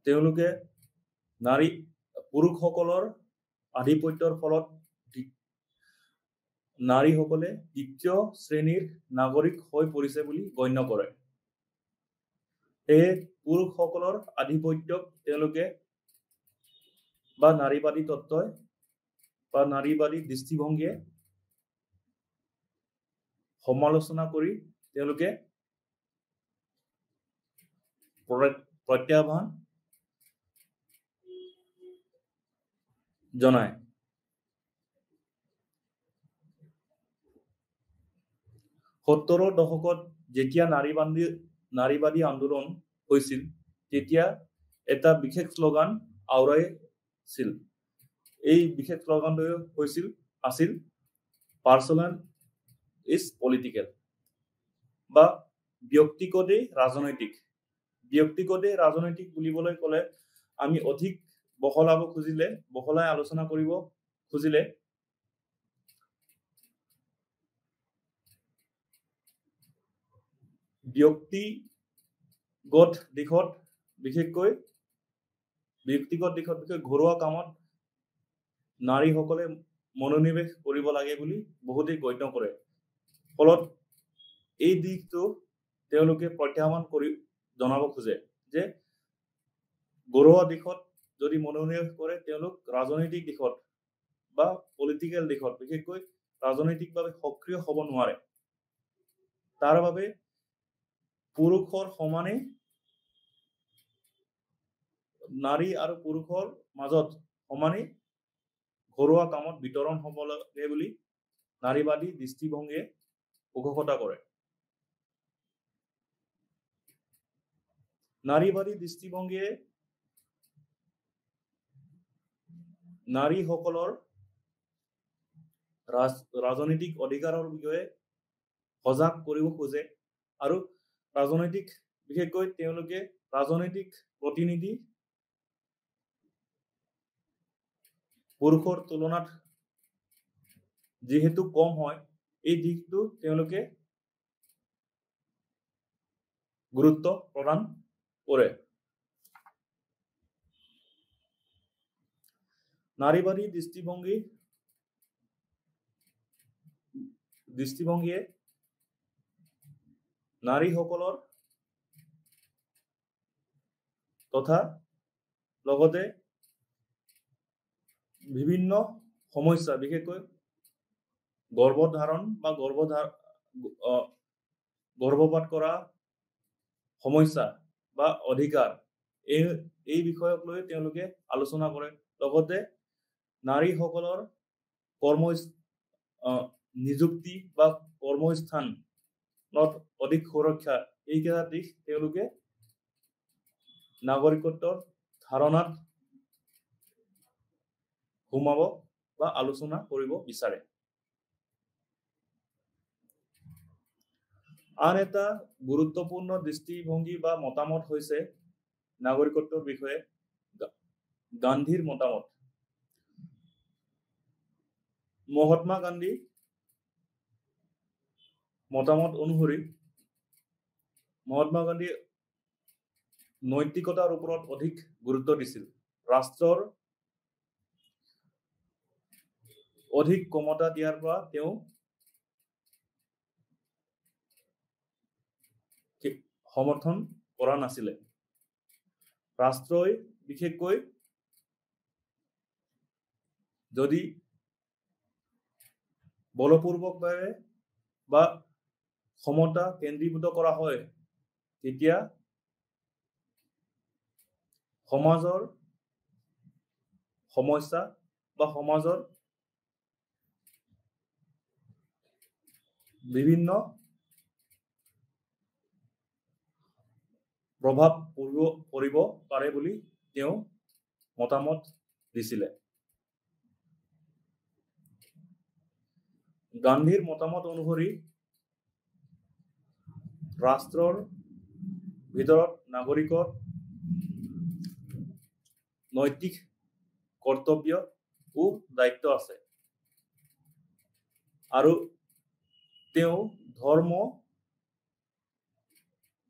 তেওঁলোকে পুৰুষসকলৰ আধিপত্যৰ ফলত নাৰীসকলে দ্বিতীয় শ্ৰেণীৰ নাগৰিক হৈ পৰিছে বুলি গণ্য কৰে। সেয়ে পুৰুষসকলৰ আধিপত্যক তেওঁলোকে বা নাৰীবাদী তত্ত্বই বা নাৰীবাদী দৃষ্টিভংগীয়ে সমালোচনা কৰি তেওঁলোকে প্ৰত্যাহ্বান জনায়। 70ৰ দশকত যেতিয়া নাৰীবাদী আন্দোলন হৈছিল তেতিয়া এটা বিশেষ শ্লোগান আওৰাইছিল। এই বিশেষ শ্লোগানটো আছিল পাৰ্চনেল ইজ পলিটিকেল বা ব্যক্তিগতেই ৰাজনৈতিক। ব্যক্তিগতেই ৰাজনৈতিক বুলিবলৈ ক'লে আমি অধিক বহলাই আলোচনা কৰিব খুজিলে ব্যক্তিগত দিশত বিশেষকৈ ঘৰুৱা কামত নাৰীসকলে মনোনিৱেশ কৰিব লাগে বুলি বহুতেই গণ্য কৰে। ফলত এই দিশটো তেওঁলোকে প্ৰত্যাহ্বান কৰি জনাব খোজে যে ঘৰুৱা দিশত যদি মনোনিৱেশ কৰে তেওঁলোক ৰাজনৈতিক দিশত বা পলিটিকেল দিশত বিশেষকৈ ৰাজনৈতিকভাৱে সক্ৰিয় হ'ব নোৱাৰে। তাৰ বাবে পুৰুষৰ সমানে নাৰী আৰু পুৰুষৰ মাজত সমানে ঘৰুৱা কামত বিতৰণ হ'ব লাগে বুলি নাৰীবাদী দৃষ্টিভংগীয়ে পোষকতা কৰে। নাৰীবাদী দৃষ্টিভংগীয়ে নাৰীসকলৰ ৰাজনৈতিক অধিকাৰৰ বিষয়ে সজাগ কৰিব খোজে আৰু ৰাজনৈতিক বিশেষকৈ তেওঁলোকে ৰাজনৈতিক প্ৰতিনিধি পুৰুষৰ তুলনাত যিহেতু কম হয় এই দিশটো তেওঁলোকে গুৰুত্ব প্ৰদান কৰে। নাৰীবাদী দৃষ্টিভংগীয়ে নাৰীসকলৰ তথা লগতে বিভিন্ন সমস্যা বিশেষকৈ গৰ্ভধাৰণ বা গৰ্ভপাত কৰা সমস্যা বা অধিকাৰ এই বিষয়ক লৈ তেওঁলোকে আলোচনা কৰে। লগতে নাৰীসকলৰ নিযুক্তি বা কৰ্মস্থানত অধিক সুৰক্ষা এইকেইটা দিশ তেওঁলোকে নাগৰিকত্বৰ ধাৰণাত সোমাব বা আলোচনা কৰিব বিচাৰে। আন এটা গুৰুত্বপূৰ্ণ দৃষ্টিভংগী বা মতামত হৈছে নাগৰিকত্বৰ বিষয়ে গান্ধীৰ মতামত। মহাত্মা গান্ধীৰ মতামত অনুসৰি মহাত্মা গান্ধীয়ে নৈতিকতাৰ ওপৰত অধিক গুৰুত্ব দিছিল। ৰাষ্ট্ৰৰ অধিক ক্ষমতা দিয়াৰ পৰা তেওঁ সমৰ্থন কৰা নাছিলে। ৰাষ্ট্ৰই বিশেষকৈ যদি বলপূৰ্বকভাৱে বা ক্ষমতা কেন্দ্ৰীভূত কৰা হয় তেতিয়া সমাজৰ সমস্যা বা সমাজৰ বিভিন্ন প্ৰভাৱ পৰিব পাৰে বুলি তেওঁ মতামত দিছিলে। গান্ধীৰ মতামত অনুসৰি ৰাষ্ট্ৰৰ ভিতৰত নাগৰিকৰ নৈতিক কৰ্তব্য ও দায়িত্ব আছে আৰু তেওঁ ধৰ্ম,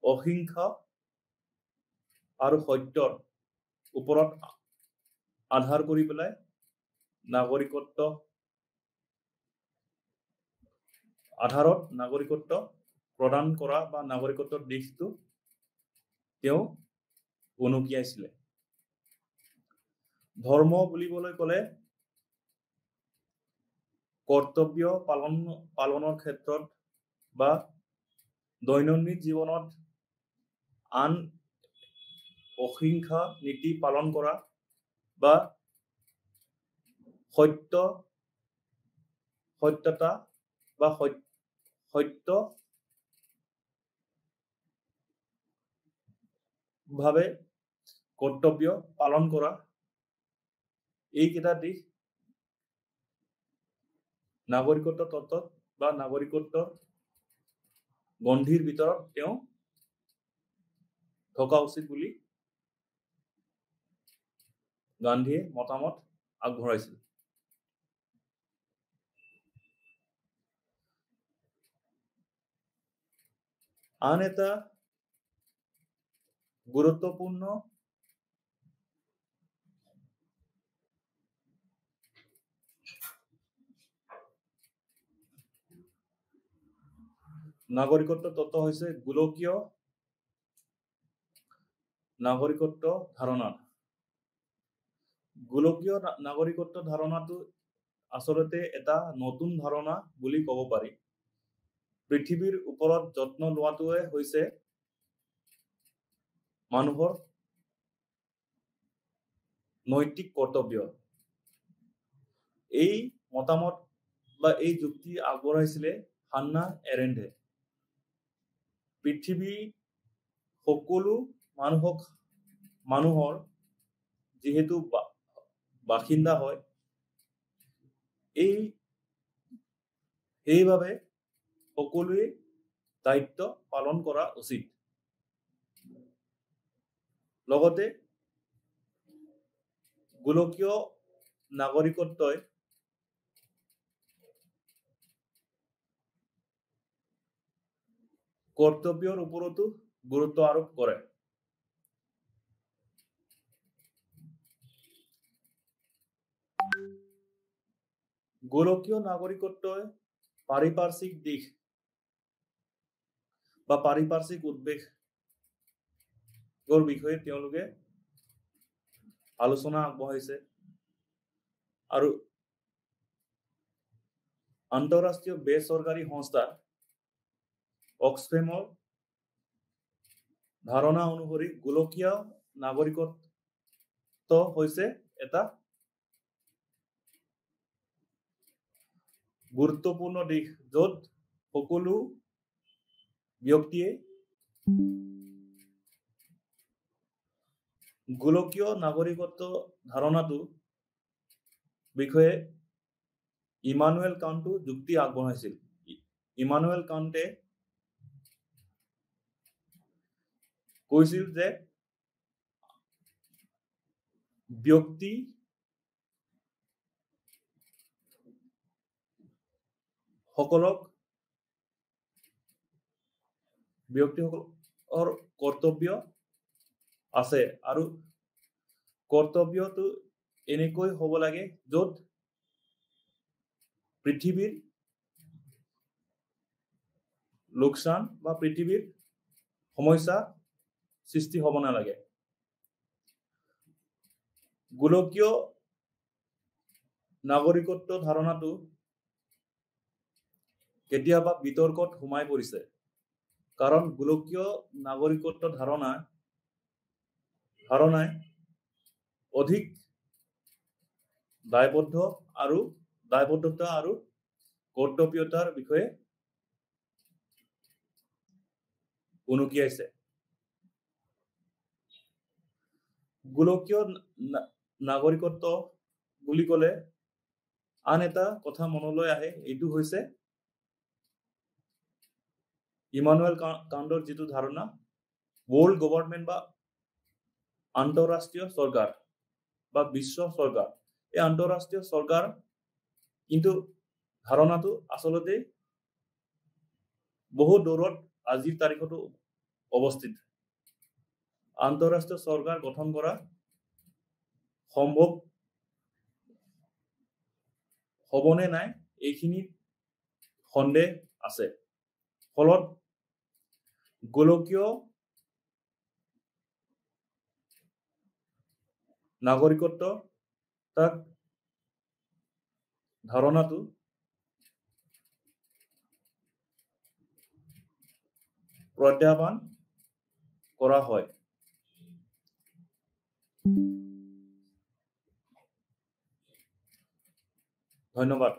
অহিংসা আৰু সত্যৰ ওপৰত আধাৰ কৰি পেলাই নাগৰিকত্ব প্ৰদান কৰা বা নাগৰিকত্বৰ দিশটো তেওঁ উনুকিয়াইছিলে। ধৰ্ম বুলিবলৈ ক'লে কৰ্তব্য পালনৰ ক্ষেত্ৰত বা দৈনন্দিন জীৱনত আন অহিংসা নীতি পালন কৰা বা সত্যতা বা সত্য ভাৱে কৰ্তব্য পালন কৰা এইকেইটা দিশ নাগৰিকত্ব তত্ত্বত বা নাগৰিকত্বৰ গণ্ডিৰ ভিতৰত তেওঁ থকা উচিত বুলি গান্ধীয়ে মতামত আগবঢ়াইছিল। আন এটা গুৰুত্বপূৰ্ণ নাগৰিকত্ব তত্ত্ব হৈছে গোলকীয় নাগৰিকত্ব ধাৰণা। গোলকীয় নাগৰিকত্ব ধাৰণাটো আচলতে এটা নতুন ধাৰণা বুলি ক'ব পাৰি। পৃথিৱীৰ ওপৰত যত্ন লোৱাটোৱে হৈছে মানুহৰ নৈতিক কৰ্তব্য। এই মতামত বা এই যুক্তি আগবঢ়াইছিলে হান্না এৰেণ্টে। পৃথিৱী সকলো মানুহৰ যিহেতু বাসিন্দা হয়, সেইবাবে সকলোৱে দায়িত্ব পালন কৰা উচিত। লগতে গোলকীয় নাগৰিকত্বই কৰ্তব্যৰ ওপৰতো গুৰুত্ব আৰোপ কৰে। গোলকীয় নাগৰিকত্বই পাৰিপাৰ্শ্বিক দিশ বা পাৰিপাৰ্শ্বিক উদ্বেগৰ বিষয়ে তেওঁলোকে আলোচনা আগবঢ়াইছে আৰু আন্তঃৰাষ্ট্ৰীয় বেচৰকাৰী সংস্থা অক্সফেমৰ ধাৰণা অনুসৰি গোলকীয় নাগৰিকত্ব হৈছে এটা গুৰুত্বপূৰ্ণ দিশ, য'ত সকলো ব্যক্তিয়ে গোলকীয় নাগৰিকত্ব ধাৰণাটো বিষয়ে ইমানুৱেল কাণ্টে যুক্তি আগবঢ়াইছিল। ইমানুৱেল কাণ্টে কৈছিল যে ব্যক্তিসকলৰ কৰ্তব্য আছে আৰু কৰ্তব্যটো এনেকৈ হ'ব লাগে য'ত পৃথিৱীৰ লোকচান বা পৃথিৱীৰ সমস্যা সৃষ্টি হ'ব নালাগে। গোলকীয় নাগৰিকত্ব ধাৰণাটো কেতিয়াবা বিতৰ্কত সোমাই পৰিছে, কাৰণ গোলকীয় নাগৰিকত্ব ধাৰণাই অধিক দায়বদ্ধতা আৰু কৰ্তব্যতাৰ বিষয়ে উনুকিয়াইছে। গোলকীয় নাগৰিকত্ব বুলি ক'লে আন এটা কথা মনলৈ আহে, এইটো হৈছে ইমানুৱেল কাণ্টৰ যিটো ধাৰণা ৱৰ্ল্ড গভৰ্ণমেণ্ট বা আন্তঃৰাষ্ট্ৰীয় চৰকাৰ বা বিশ্ব চৰকাৰ। এই আন্তঃৰাষ্ট্ৰীয় চৰকাৰ কিন্তু ধাৰণাটো আচলতে বহু দূৰত আজিৰ তাৰিখতো অৱস্থিত। আন্তঃৰাষ্ট্ৰীয় চৰকাৰ গঠন কৰা সম্ভৱ হ'বনে নাই, এইখিনি সন্দেহ আছে। ফলত গোলকীয় নাগৰিকত্ব ধাৰণাটো প্ৰত্যাহ্বান কৰা হয়। ধন্যবাদ।